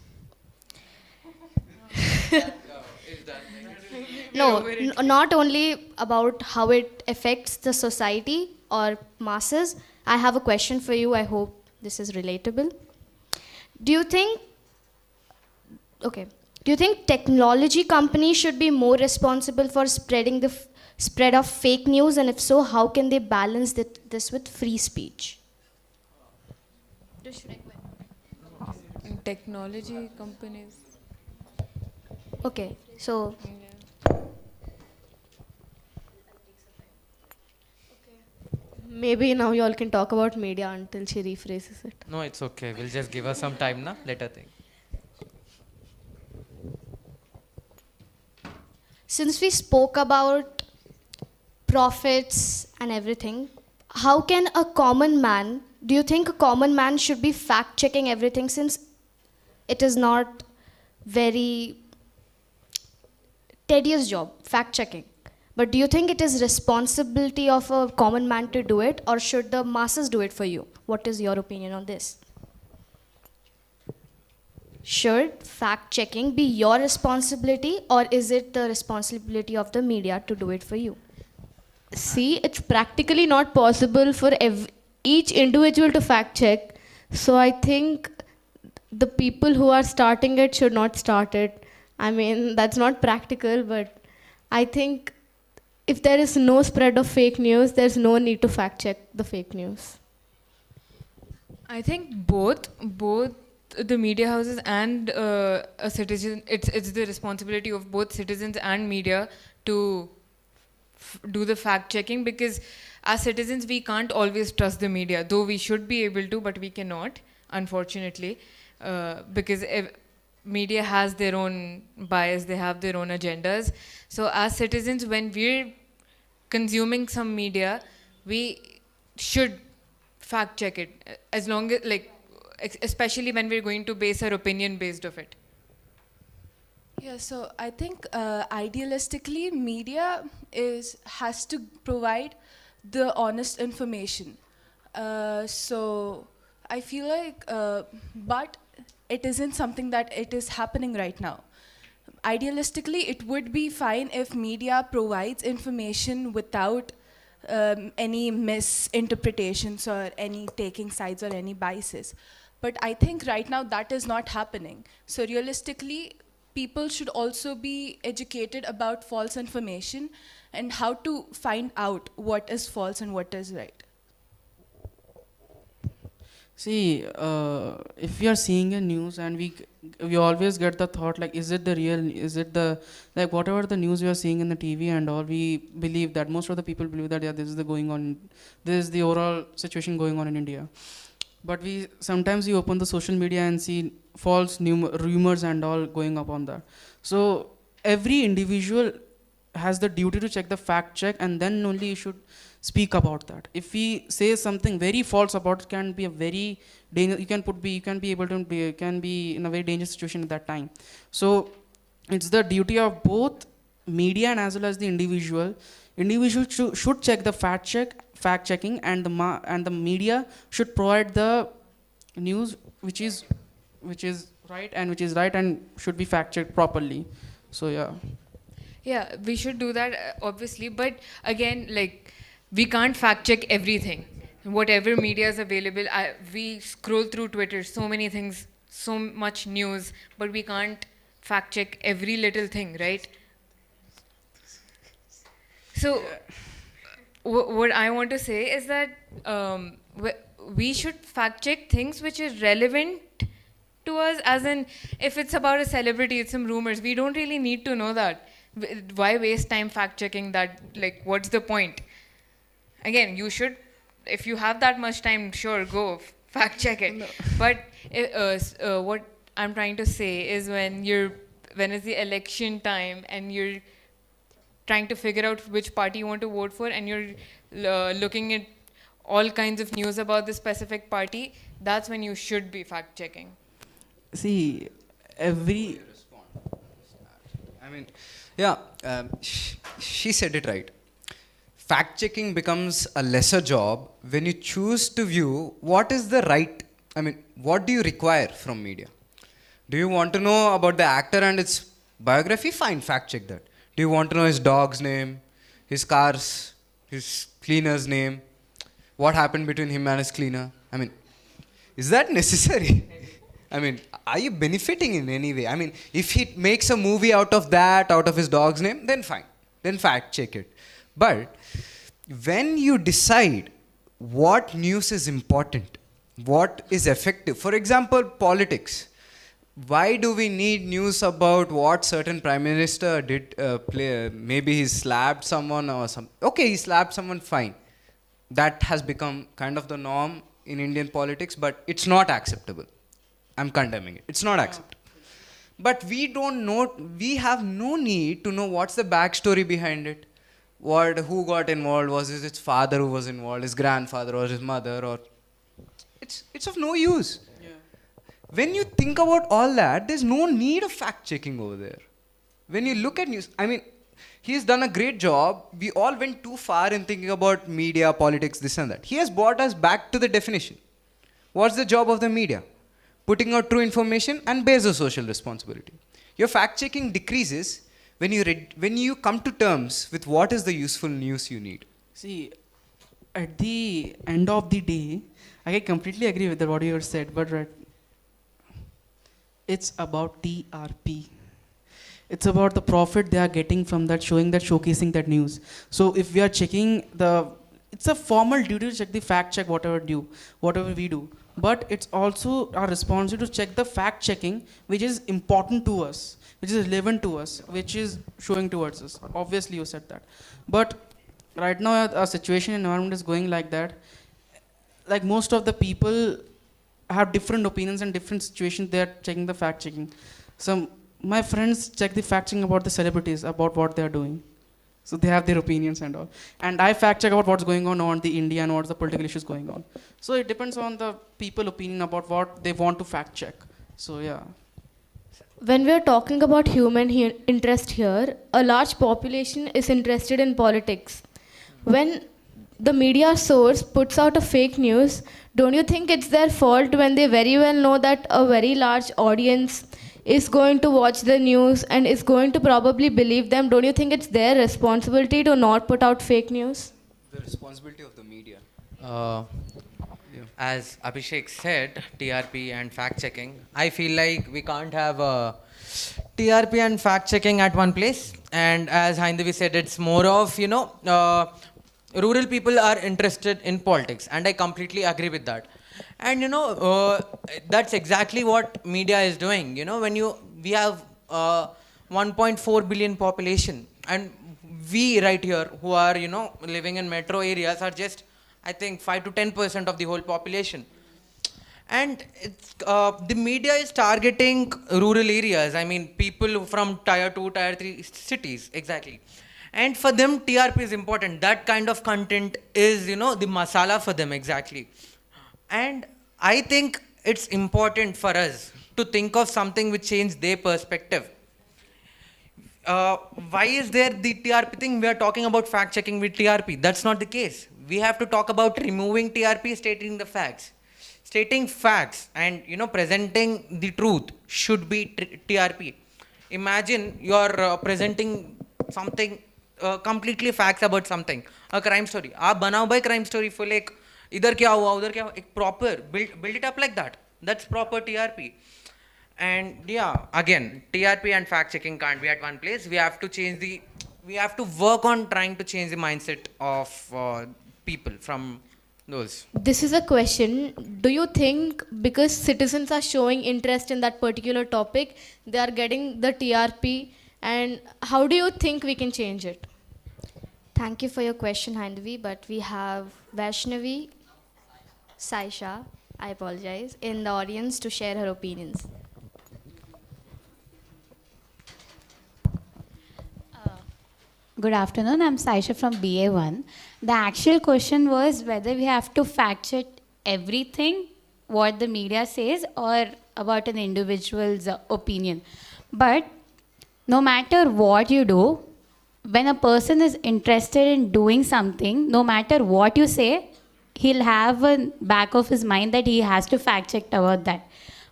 No, not only about how it affects the society or masses. I have a question for you. I hope this is relatable. Do you think, okay, do you think technology companies should be more responsible for spreading the spread of fake news? And if so, how can they balance this with free speech? Technology companies. Okay, so maybe now you all can talk about media until she rephrases it. No, it's okay. We'll just give her some time now. Let her think. since we spoke about profits and everything, how can a common man, do you think a common man should be fact checking everything, since it is not very tedious job, fact checking? But do you think it is responsibility of a common man to do it, or should the masses do it for you? What is your opinion on this? Should fact checking be your responsibility, or is it the responsibility of the media to do it for you? See, it's practically not possible for each individual to fact check. So I think the people who are starting it should not start it. I mean, that's not practical, but I think if there is no spread of fake news, there's no need to fact check the fake news. I think both the media houses and a citizen, it's the responsibility of both citizens and media to do the fact checking, because as citizens we can't always trust the media, though we should be able to, but we cannot, unfortunately, because media has their own bias, they have their own agendas. So as citizens, when we're consuming some media, we should fact check it, as long as, like, especially when we're going to base our opinion based of it. Yeah, so I think idealistically, media has to provide the honest information. So I feel like, but it isn't something that it is happening right now. Idealistically, it would be fine if media provides information without any misinterpretations or any taking sides or any biases. But I think right now that is not happening. So realistically, people should also be educated about false information and how to find out what is false and what is right. See, if we are seeing a news and we always get the thought like, is it the real, is it the, like whatever the news we are seeing in the TV and all, we believe that, most of the people believe that, yeah, this is the going on, this is the overall situation going on in India. But sometimes we open the social media and see false rumors and all going up on that. So every individual has the duty to check the fact check, and then only you should speak about that. If we say something very false about it, can be a very dangerous, you can be in a very dangerous situation at that time. So it's the duty of both media and as well as the individual. Individual should check the fact checking, and the media should provide the news which is right and should be fact checked properly. So yeah. Yeah, we should do that, obviously, but again, like, we can't fact check everything. Whatever media is available, we scroll through Twitter, so many things, so much news, but we can't fact check every little thing, right? So what I want to say is that we should fact check things which are relevant to us, as in, if it's about a celebrity, it's some rumors, we don't really need to know that. Why waste time fact checking that? Like, what's the point? Again, you should, if you have that much time, sure, go fact check it. No. But what I'm trying to say is, when it's the election time and you're trying to figure out which party you want to vote for, and you're looking at all kinds of news about the specific party, that's when you should be fact checking. See, every I mean, yeah, she said it right. Fact checking becomes a lesser job when you choose to view what is the right, I mean, what do you require from media? Do you want to know about the actor and its biography? Fine, fact check that. Do you want to know his dog's name, his car's, his cleaner's name, what happened between him and his cleaner? I mean, is that necessary? I mean, are you benefiting in any way? I mean, if he makes a movie out of that, out of his dog's name, then fine. Then fact check it. But when you decide what news is important, what is effective, for example, politics. Why do we need news about what certain prime minister did play? Maybe he slapped someone or something. Okay, he slapped someone, fine. That has become kind of the norm in Indian politics, but it's not acceptable. I'm condemning it. It's not acceptable. But we don't know, we have no need to know what's the backstory behind it. Who got involved? Was it his father who was involved, his grandfather or his mother? Or it's of no use. When you think about all that, there's no need of fact checking over there. When you look at news, I mean, he's done a great job. We all went too far in thinking about media, politics, this and that. He has brought us back to the definition. What's the job of the media? Putting out true information and bears a social responsibility. Your fact checking decreases when you come to terms with what is the useful news you need. See, at the end of the day, I completely agree with what you have said, but it's about TRP. It's about the profit they are getting from that, showcasing that news. So if we are checking it's a formal duty to check the fact check whatever we do. But it's also our responsibility to check the fact checking which is important to us, which is relevant to us, which is showing towards us. Obviously you said that. But right now our situation environment is going like that. Like most of the people have different opinions and different situations, they are checking the fact checking. So my friends check the fact checking about the celebrities, about what they are doing. So they have their opinions and all. And I fact check about what's going on the India and what's the political issues going on. So it depends on the people opinion about what they want to fact check. So yeah. When we're talking about human interest here, a large population is interested in politics. When the media source puts out a fake news, don't you think it's their fault when they very well know that a very large audience is going to watch the news and is going to probably believe them? Don't you think it's their responsibility to not put out fake news? The responsibility of the media. As Abhishek said, TRP and fact checking, I feel like we can't have TRP and fact checking at one place. And as Haindavi said, it's more of, rural people are interested in politics, and I completely agree with that. And that's exactly what media is doing. When we have 1.4 billion population, and we right here who are living in metro areas are just, I think, 5 to 10% of the whole population. And the media is targeting rural areas. I mean, people from tier 2, tier 3 cities, exactly. And for them, TRP is important. That kind of content is, the masala for them, exactly. And I think it's important for us to think of something which changes their perspective. Why is there the TRP thing? We are talking about fact checking with TRP. That's not the case. We have to talk about removing TRP, stating the facts. Stating facts and presenting the truth should be TRP. Imagine you are presenting something completely facts about something, a crime story. आप बनाओ भाई crime story full एक इधर क्या हुआ उधर क्या हुआ, एक proper build it up like that. That's proper TRP. And yeah, again, TRP and fact checking can't be at one place. We have to work on trying to change the mindset of people from those. This is a question. Do you think because citizens are showing interest in that particular topic, they are getting the TRP? And how do you think we can change it? Thank you for your question, Haindavi, but we have Vaishnavi, Saisha, I apologize, in the audience to share her opinions. Good afternoon. I'm Saisha from BA1. The actual question was whether we have to fact check everything what the media says or about an individual's opinion. But no matter what you do, when a person is interested in doing something, no matter what you say, he'll have a back of his mind that he has to fact check about that.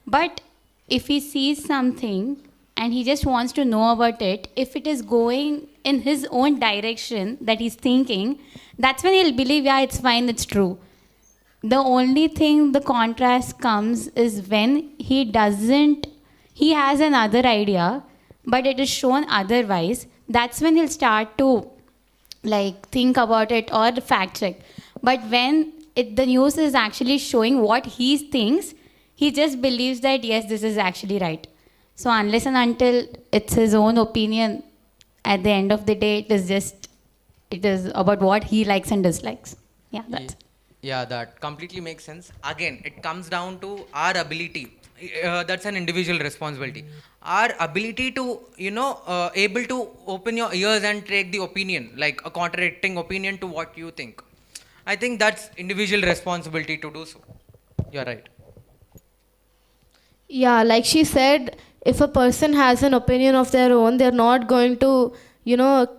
But if he sees something and he just wants to know about it, if it is going in his own direction that he's thinking, that's when he'll believe, yeah, it's fine, it's true. The only thing the contrast comes is when he has another idea, but it is shown otherwise. That's when he'll start to think about it or fact check. But when the news is actually showing what he thinks, he just believes that, yes, this is actually right. So unless and until it's his own opinion, at the end of the day, it is about what he likes and dislikes. Yeah, that's it. Yeah, that completely makes sense. Again, it comes down to our ability. That's an individual responsibility. Our ability to, able to open your ears and take the opinion, like a contradicting opinion to what you think. I think that's individual responsibility to do so. You're right. Yeah, like she said, if a person has an opinion of their own, they're not going to,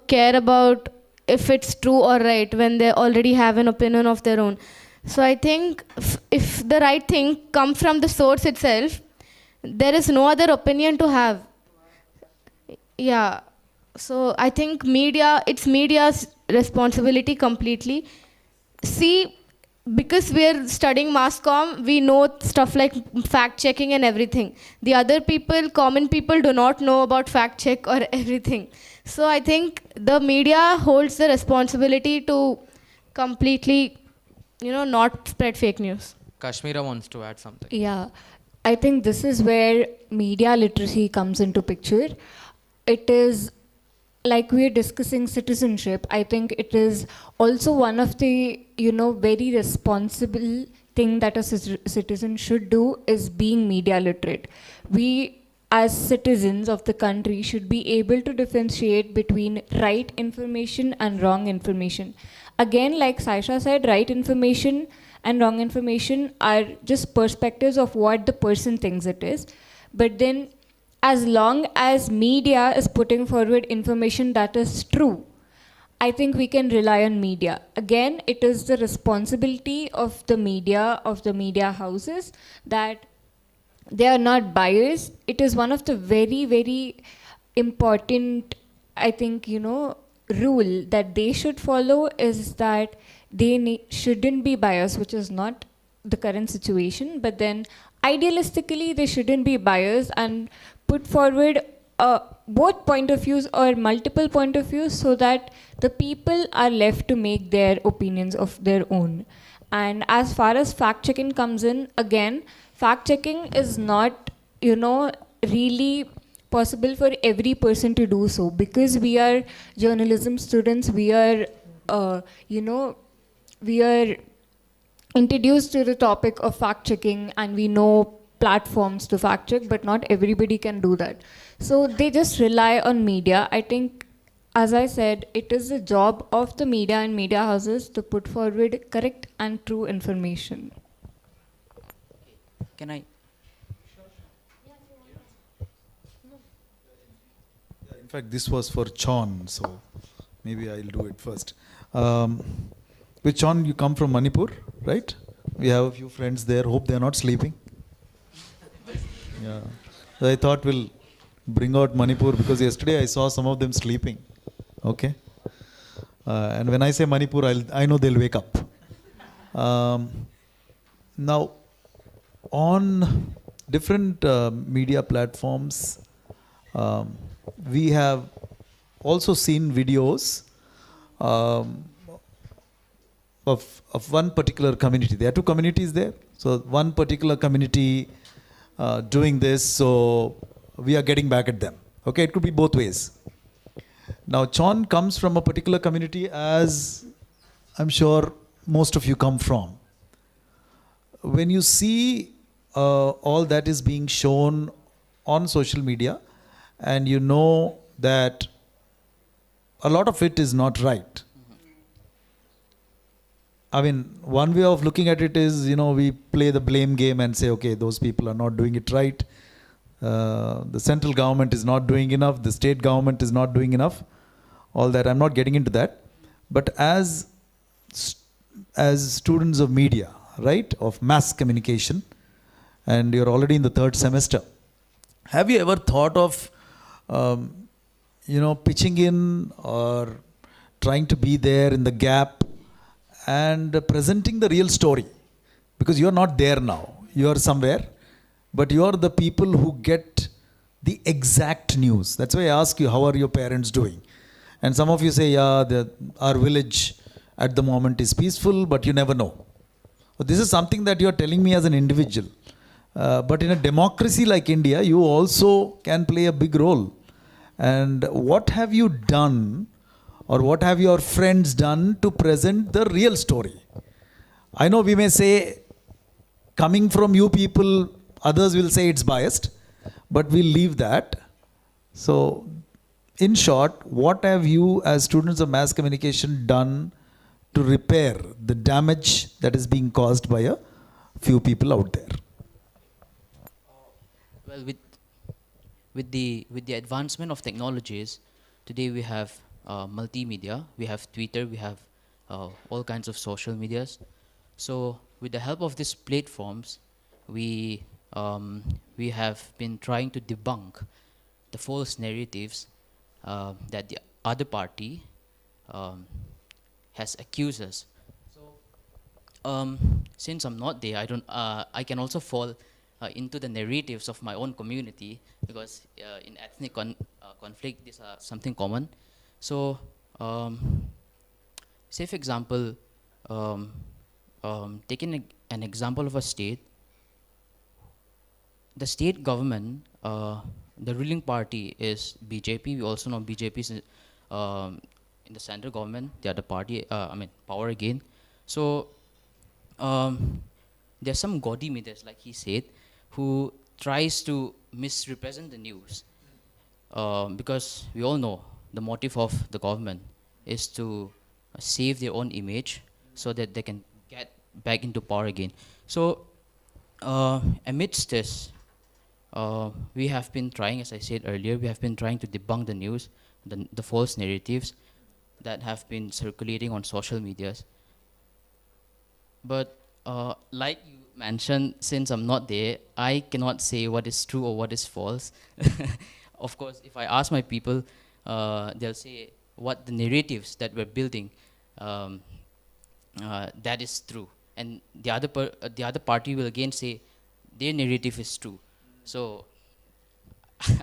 care about if it's true or right when they already have an opinion of their own. So I think if the right thing comes from the source itself, there is no other opinion to have. Yeah. So I think it's media's responsibility completely. See, because we're studying mass comm, we know stuff like fact checking and everything. The other people, common people, do not know about fact check or everything. So I think the media holds the responsibility to completely, not spread fake news. Kashmira wants to add something. Yeah, I think this is where media literacy comes into picture. It is like we're discussing citizenship. I think it is also one of the, very responsible thing that a citizen should do is being media literate. We, as citizens of the country, should be able to differentiate between right information and wrong information. Again, like Saisha said, right information and wrong information are just perspectives of what the person thinks it is. But then, as long as media is putting forward information that is true, I think we can rely on media. Again, it is the responsibility of the media houses that they are not biased. It is one of the very, very important, I think, rule that they should follow is that they shouldn't be biased, which is not the current situation. But then, idealistically, they shouldn't be biased and put forward both point of views or multiple point of views so that the people are left to make their opinions of their own. And as far as fact checking comes in, again, fact checking is not, really possible for every person to do so, because we are journalism students, we are introduced to the topic of fact checking and we know platforms to fact check, but not everybody can do that. So they just rely on media. I think, as I said, it is the job of the media and media houses to put forward correct and true information. Can I? In fact, this was for Chon, so maybe I'll do it first. With Chon, you come from Manipur, right? We have a few friends there. Hope they're not sleeping. Yeah. So I thought we'll bring out Manipur because yesterday I saw some of them sleeping. Okay. And when I say Manipur, I know they'll wake up. Now, on different media platforms, we have also seen videos of one particular community. There are two communities there. So one particular community doing this, so we are getting back at them. Okay, it could be both ways. Now, Chon comes from a particular community, as I'm sure most of you come from. When you see all that is being shown on social media, and you know that a lot of it is not right. I mean, one way of looking at it is, we play the blame game and say, okay, those people are not doing it right. The central government is not doing enough. The state government is not doing enough. All that, I'm not getting into that. But as students of media, right, of mass communication, and you're already in the 3rd semester, have you ever thought of, pitching in or trying to be there in the gap and presenting the real story? Because you're not there now. You're somewhere, but you're the people who get the exact news. That's why I ask you, how are your parents doing? And some of you say, yeah, our village at the moment is peaceful, but you never know. But this is something that you're telling me as an individual. But in a democracy like India, you also can play a big role. And what have you done, or what have your friends done to present the real story? I know we may say, coming from you people, others will say it's biased, but we'll leave that. So, in short, what have you as students of mass communication done to repair the damage that is being caused by a few people out there? Well, with the advancement of technologies, today we have multimedia, we have Twitter, we have all kinds of social medias. So with the help of these platforms, we have been trying to debunk the false narratives that the other party has accused us. So since I'm not there, I can also fall into the narratives of my own community, because in ethnic conflict, these are something common. So, say for example, taking an example of a state, the state government, the ruling party is BJP. We also know BJP is in the central government. They are the party, power again. So, there's some gaudy medias, like he said, who tries to misrepresent the news, because we all know the motive of the government is to save their own image so that they can get back into power again. So amidst this, we have been trying, as I said earlier, we have been trying to debunk the news, the false narratives that have been circulating on social medias. But like you mentioned, since I'm not there, I cannot say what is true or what is false. Of course, if I ask my people, they'll say what the narratives that we're building, that is true. And the other party will again say their narrative is true. So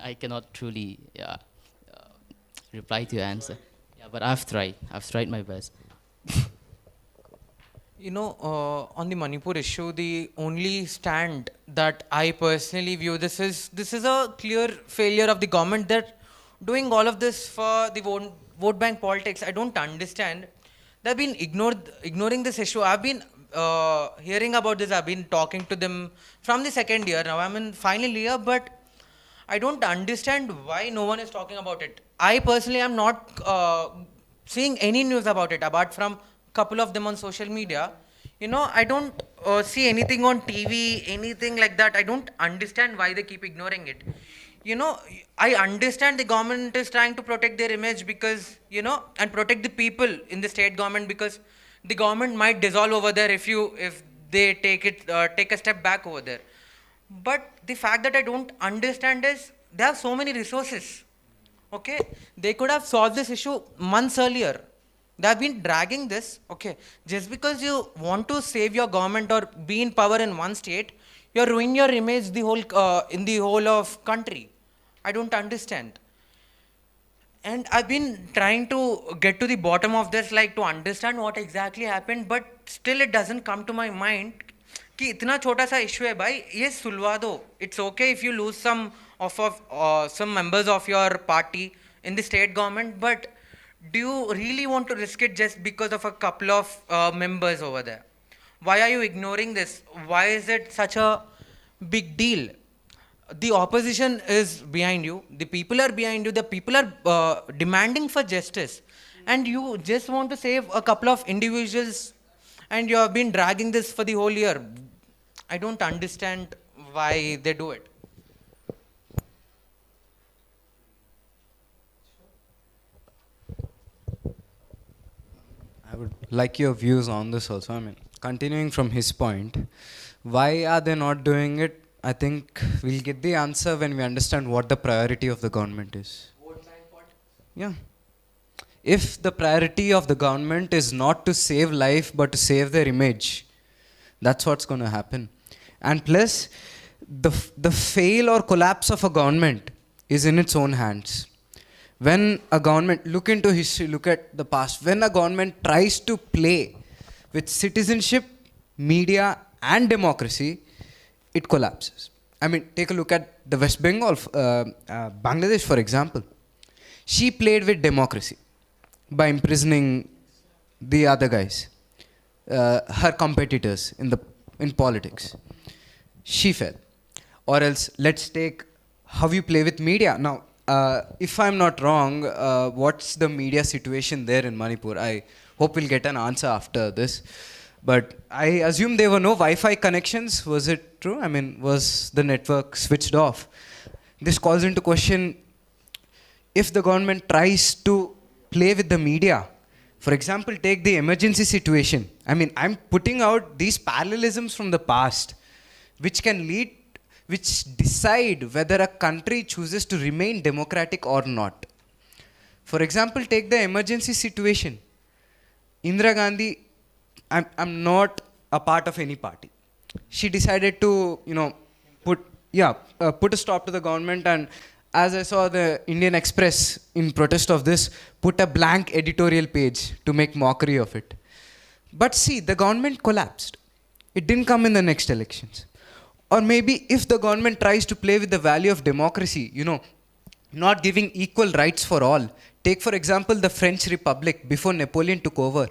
I cannot truly reply to your answer. Yeah, but I've tried my best. On the Manipur issue, the only stand that I personally view this is a clear failure of the government. They're doing all of this for the vote bank politics. I don't understand. They've been ignoring this issue. I've been hearing about this. I've been talking to them from the 2nd year. Now I'm in final year, but I don't understand why no one is talking about it. I personally am not seeing any news about it, apart from couple of them on social media. I don't see anything on TV, anything like that. I don't understand why they keep ignoring it. I understand the government is trying to protect their image because, and protect the people in the state government, because the government might dissolve over there if they take a step back over there. But the fact that I don't understand is they have so many resources. Okay, they could have solved this issue months earlier. They have been dragging this. Okay, just because you want to save your government or be in power in one state, you're ruining your image in the whole of country. I don't understand. And I've been trying to get to the bottom of this, like to understand what exactly happened, but still it doesn't come to my mind कि इतना छोटा सा issue है भाई, ये सुलवा दो. It's okay if you lose some members of your party in the state government, but do you really want to risk it just because of a couple of members over there? Why are you ignoring this? Why is it such a big deal? the opposition is behind you, the people are behind you, the people are demanding for justice, and you just want to save a couple of individuals, and you have been dragging this for the whole year. I don't understand why they do it. I would like your views on this also. I mean, continuing from his point, why are they not doing it? I think we'll get the answer when we understand what the priority of the government is. Yeah. If the priority of the government is not to save life but to save their image, that's what's going to happen. And plus, the fail or collapse of a government is in its own hands. When a government, look into history, look at the past, when a government tries to play with citizenship, media and democracy, it collapses. I mean, take a look at the West Bengal, Bangladesh for example. She played with democracy by imprisoning the other guys, her competitors in politics. She fell. Or else, let's take how you play with media. Now, if I'm not wrong, what's the media situation there in Manipur? I hope we'll get an answer after this. But I assume there were no Wi-Fi connections. Was it true? I mean, was the network switched off? This calls into question, if the government tries to play with the media, for example, take the emergency situation. I mean, I'm putting out these parallelisms from the past, which decide whether a country chooses to remain democratic or not. For example, take the emergency situation. Indira Gandhi, I'm not a part of any party. She decided to, put a stop to the government, and as I saw the Indian Express in protest of this, put a blank editorial page to make mockery of it. But see, the government collapsed. It didn't come in the next elections. Or maybe if the government tries to play with the value of democracy, not giving equal rights for all. Take for example the French Republic before Napoleon took over.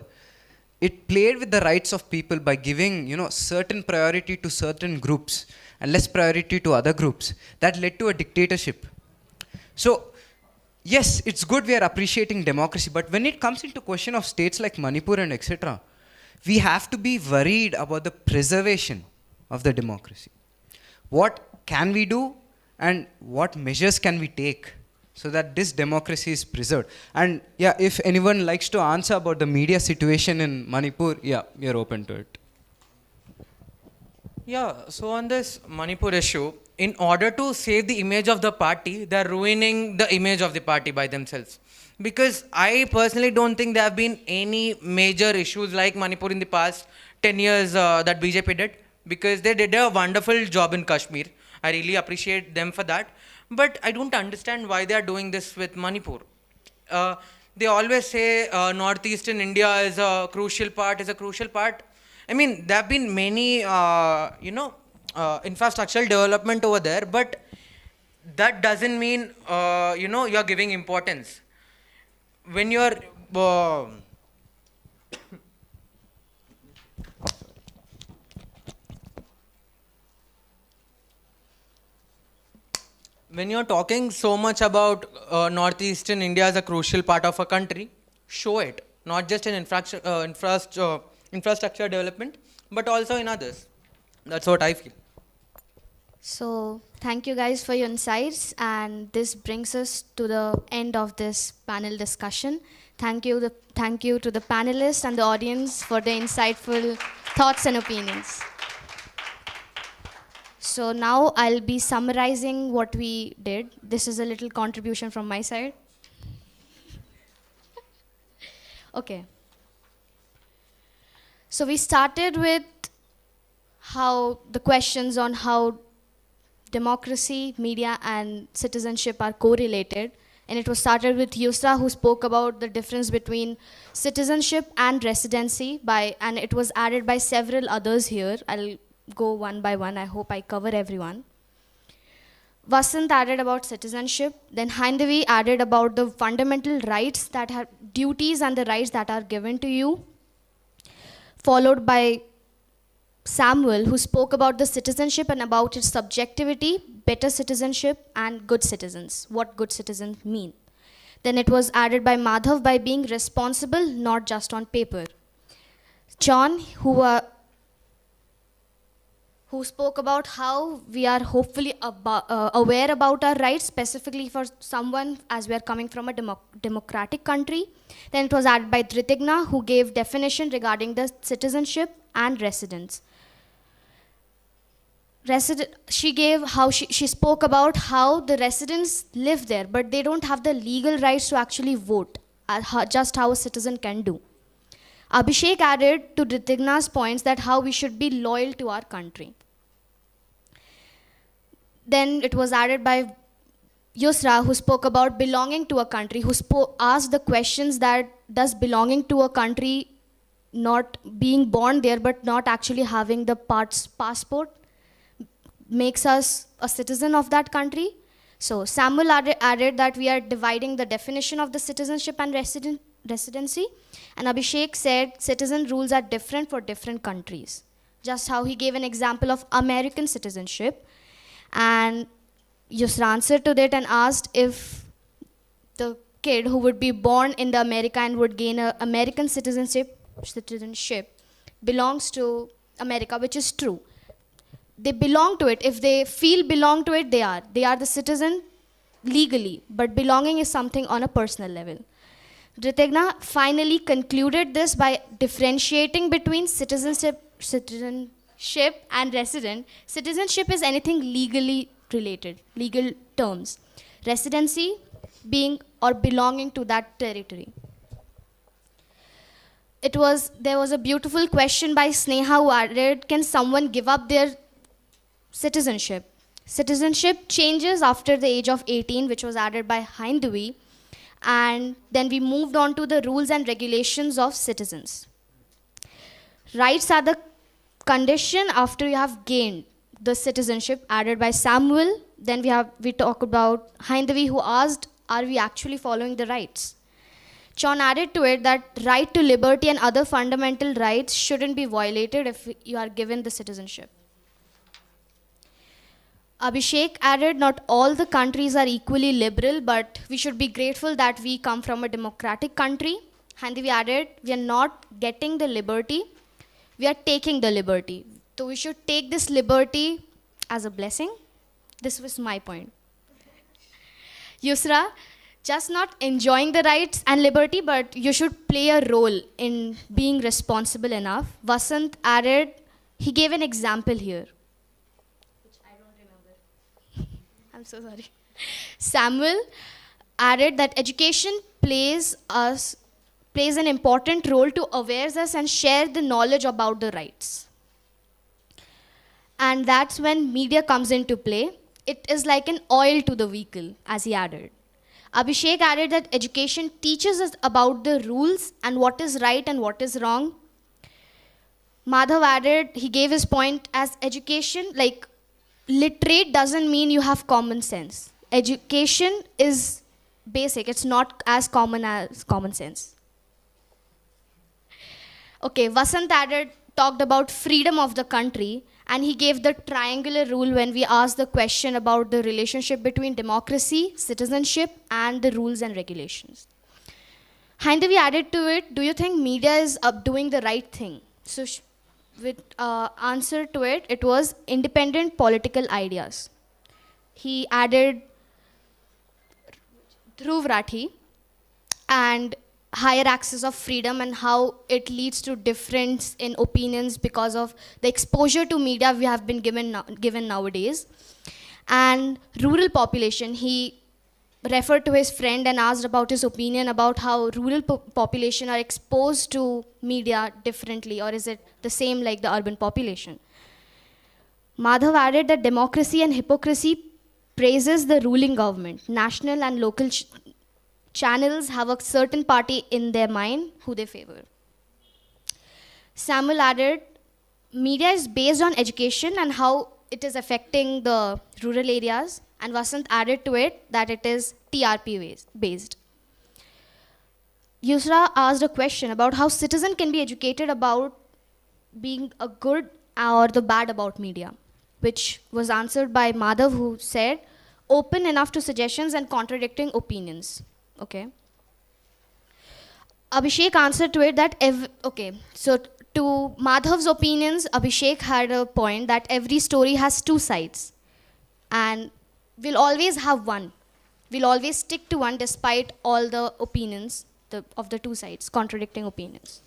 It played with the rights of people by giving, certain priority to certain groups and less priority to other groups. That led to a dictatorship. So, yes, it's good we are appreciating democracy, but when it comes into question of states like Manipur and etc., we have to be worried about the preservation of the democracy. What can we do and what measures can we take so that this democracy is preserved? And yeah, if anyone likes to answer about the media situation in Manipur, yeah, we are open to it. Yeah, so on this Manipur issue, in order to save the image of the party, they're ruining the image of the party by themselves. Because I personally don't think there have been any major issues like Manipur in the past 10 years that BJP did. Because they did a wonderful job in Kashmir. I really appreciate them for that. But I don't understand why they are doing this with Manipur. They always say northeastern India is a crucial part, I mean, there have been many, infrastructural development over there, but that doesn't mean, you're giving importance. When you're, when you're talking so much about northeastern India as a crucial part of a country, show it, not just in infrastructure development, but also in others. That's what I feel. So, thank you guys for your insights, and this brings us to the end of this panel discussion. Thank you to the panelists and the audience for their insightful thoughts and opinions. So now I'll be summarizing what we did. This is a little contribution from my side. Okay. So we started with how the questions on how democracy, media, and citizenship are correlated. And it was started with Yusra, who spoke about the difference between citizenship and residency, and it was added by several others here. I'll go one by one. I hope I cover everyone. Vasant added about citizenship. Then Haindavi added about the fundamental rights that have duties and the rights that are given to you. Followed by Samuel, who spoke about the citizenship and about its subjectivity, better citizenship, and good citizens, what good citizens mean. Then it was added by Madhav by being responsible, not just on paper. John, who spoke about how we are hopefully aware about our rights, specifically for someone as we are coming from a democratic country. Then it was added by Dhritigna, who gave definition regarding the citizenship and residence. She spoke about how the residents live there, but they don't have the legal rights to actually vote, just how a citizen can do. Abhishek added to Dhritigna's points that how we should be loyal to our country. Then it was added by Yusra, who spoke about belonging to a country, who asked the questions that does belonging to a country, not being born there but not actually having the passport, makes us a citizen of that country. So Samuel added that we are dividing the definition of the citizenship and residency. And Abhishek said citizen rules are different for different countries. Just how he gave an example of American citizenship. And Yusra answered to that and asked if the kid who would be born in the America and would gain an American citizenship belongs to America, which is true. They belong to it. If they feel belong to it, they are. They are the citizen legally, but belonging is something on a personal level. Dhritigna finally concluded this by differentiating between citizenship and resident. Citizenship is anything legally related, legal terms. Residency being or belonging to that territory. There was a beautiful question by Sneha who added, can someone give up their citizenship? Citizenship changes after the age of 18, which was added by Haindavi, and then we moved on to the rules and regulations of citizens. Rights are the condition after you have gained the citizenship, added by Samuel. Then we talk about Haindavi, who asked, are we actually following the rights? John added to it that right to liberty and other fundamental rights shouldn't be violated if you are given the citizenship. Abhishek added, not all the countries are equally liberal, but we should be grateful that we come from a democratic country. Haindavi added, we are not getting the liberty, we are taking the liberty. So we should take this liberty as a blessing. This was my point. Yusra, just not enjoying the rights and liberty, but you should play a role in being responsible enough. Vasant added, he gave an example here. Which I don't remember. I'm so sorry. Samuel added that education plays an important role to aware us and share the knowledge about the rights. And that's when media comes into play. It is like an oil to the vehicle, as he added. Abhishek added that education teaches us about the rules and what is right and what is wrong. Madhav added, he gave his point as education, like literate doesn't mean you have common sense. Education is basic, it's not as common as common sense. Okay, Vasant talked about freedom of the country, and he gave the triangular rule when we asked the question about the relationship between democracy, citizenship, and the rules and regulations. Haindavi added to it, do you think media is doing the right thing? So with answer to it, it was independent political ideas. He added Dhruv Rathi and higher access of freedom and how it leads to difference in opinions because of the exposure to media we have been given nowadays. And rural population, he referred to his friend and asked about his opinion about how rural population are exposed to media differently, or is it the same like the urban population. Madhav added that democracy and hypocrisy praises the ruling government. National and local channels have a certain party in their mind who they favor. Samuel added, media is based on education and how it is affecting the rural areas, and Vasant added to it that it is TRP based. Yusra asked a question about how citizens can be educated about being a good or the bad about media, which was answered by Madhav, who said, open enough to suggestions and contradicting opinions. Okay. Abhishek answered to it that, so to Madhav's opinions, Abhishek had a point that every story has two sides. And we'll always have one. We'll always stick to one despite all the opinions of the two sides, contradicting opinions.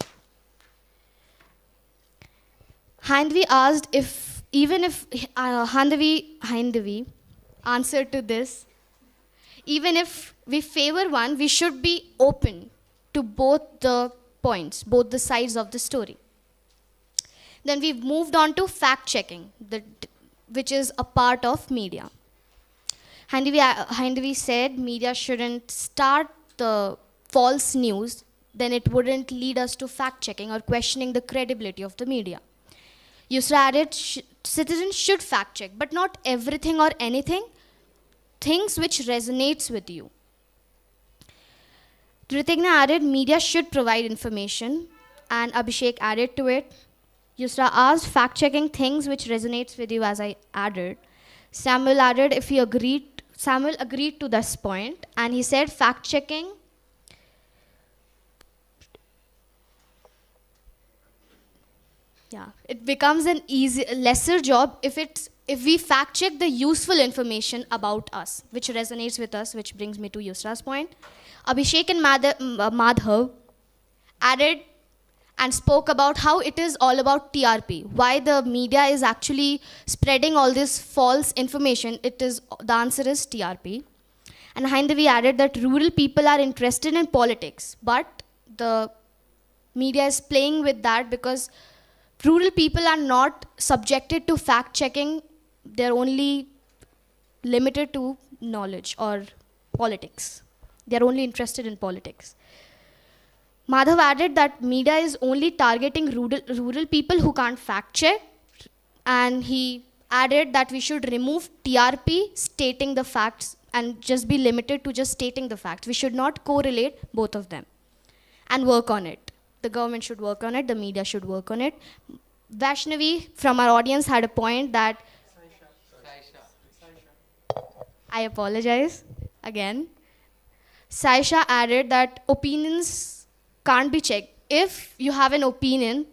Haindvi asked if, even if Haindvi answered to this, even if we favor one, we should be open to both the points, both the sides of the story. Then we've moved on to fact-checking, which is a part of media. Haindvi said media shouldn't start the false news, then it wouldn't lead us to fact-checking or questioning the credibility of the media. Yusra added, citizens should fact-check, but not everything or anything, things which resonates with you. Ritigna added, media should provide information, and Abhishek added to it. Yusra asked, fact-checking things which resonates with you, as I added. Samuel added, Samuel agreed to this point, and he said, fact-checking it becomes an lesser job if we fact check the useful information about us, which resonates with us, which brings me to Yusra's point. Abhishek and Madhav added and spoke about how it is all about TRP, why the media is actually spreading all this false information. The answer is TRP. And Haindvi added that rural people are interested in politics, but the media is playing with that because rural people are not subjected to fact-checking. They're only limited to knowledge or politics. They're only interested in politics. Madhav added that media is only targeting rural people who can't fact-check. And he added that we should remove TRP, stating the facts, and just be limited to just stating the facts. We should not correlate both of them and work on it. The government should work on it, the media should work on it. Vaishnavi from our audience had a point that... I apologize again. Saisha added that opinions can't be checked. If you have an opinion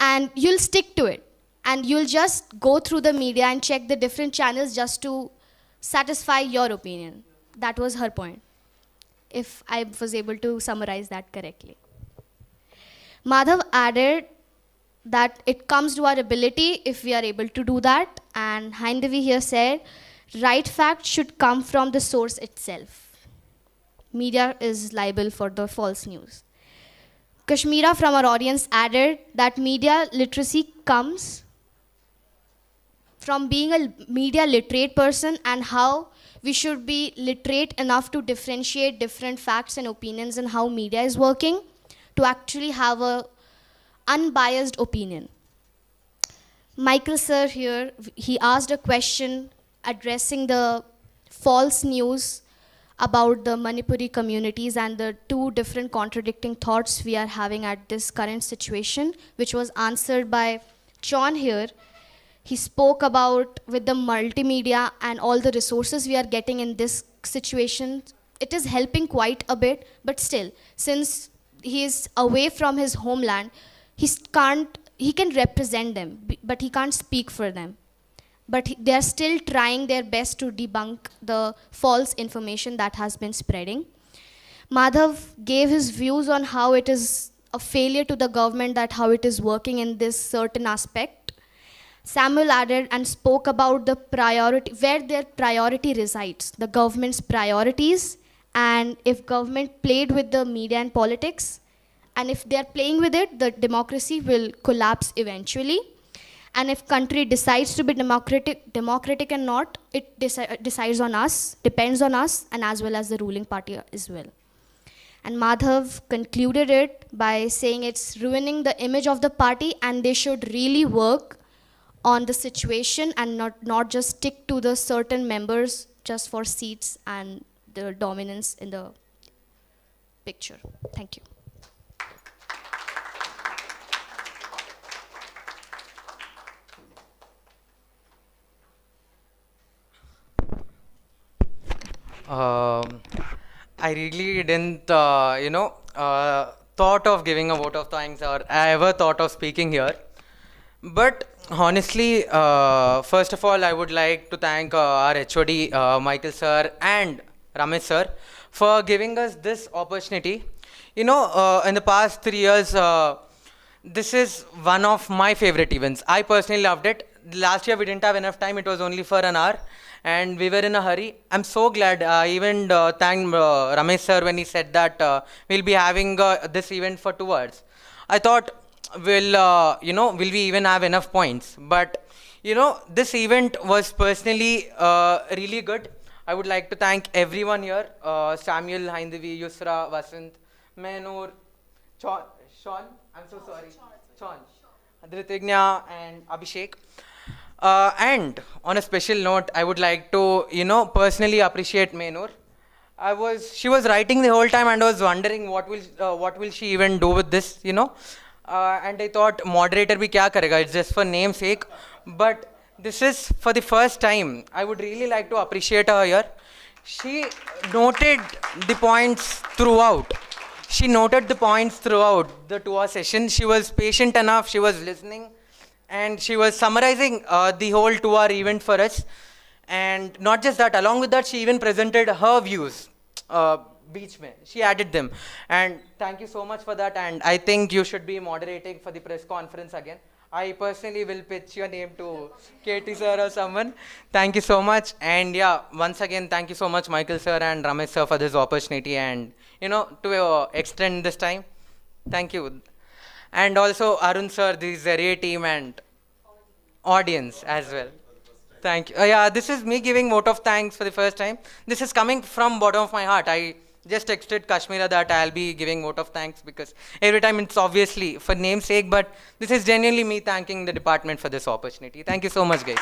and you'll stick to it and you'll just go through the media and check the different channels just to satisfy your opinion. That was her point, if I was able to summarize that correctly. Madhav added that it comes to our ability if we are able to do that. And Haindvi here said, right fact should come from the source itself. Media is liable for the false news. Kashmira from our audience added that media literacy comes from being a media literate person and how we should be literate enough to differentiate different facts and opinions and how media is working to actually have a unbiased opinion. Michael sir here, he asked a question addressing the false news about the Manipuri communities and the two different contradicting thoughts we are having at this current situation, which was answered by John here. He spoke about with the multimedia and all the resources we are getting in this situation, it is helping quite a bit, but still, since he is away from his homeland, he can represent them, but he can't speak for them. But they are still trying their best to debunk the false information that has been spreading. Madhav gave his views on how it is a failure to the government, that how it is working in this certain aspect. Samuel added and spoke about the priority, where their priority resides, the government's priorities, and if government played with the media and politics, and if they're playing with it, the democracy will collapse eventually. And if country decides to be democratic and not, it decides on us, depends on us, and as well as the ruling party as well. And Madhav concluded it by saying it's ruining the image of the party and they should really work on the situation and not just stick to the certain members just for seats and the dominance in the picture. Thank you. I really didn't, thought of giving a vote of thanks or I ever thought of speaking here. But honestly, first of all, I would like to thank our HOD, Michael sir and Ramesh sir for giving us this opportunity. In the past 3 years, this is one of my favorite events. I personally loved it. Last year we didn't have enough time. It was only for an hour and we were in a hurry. I'm so glad. I even thanked Ramesh sir when he said that we'll be having this event for 2 hours. I thought, will we even have enough points? But, this event was personally really good. I would like to thank everyone here, Samuel, Haindavi, Yusra, Vasant, Mehnoor, Sean, I'm so sorry, Sean, Dhritignya and Abhishek. And on a special note, I would like to, personally appreciate Mehnoor. She was writing the whole time and I was wondering what will she even do with this, and I thought moderator bhi kya karega, it's just for namesake. But this is for the first time. I would really like to appreciate her here. She noted the points throughout. The 2-hour session. She was patient enough, she was listening and she was summarizing the whole 2-hour event for us. And not just that, along with that, she even presented her views. Beach mein. She added them. And thank you so much for that. And I think you should be moderating for the press conference again. I personally will pitch your name to KT sir or someone. Thank you so much. And yeah, once again, thank you so much, Michael sir and Ramesh sir, for this opportunity and, to extend this time. Thank you. And also Arun sir, the Zarya team and audience as well. Thank you. Yeah, this is me giving vote of thanks for the first time. This is coming from bottom of my heart. I just texted Kashmira that I'll be giving vote of thanks because every time it's obviously for namesake, but this is genuinely me thanking the department for this opportunity. Thank you so much, guys.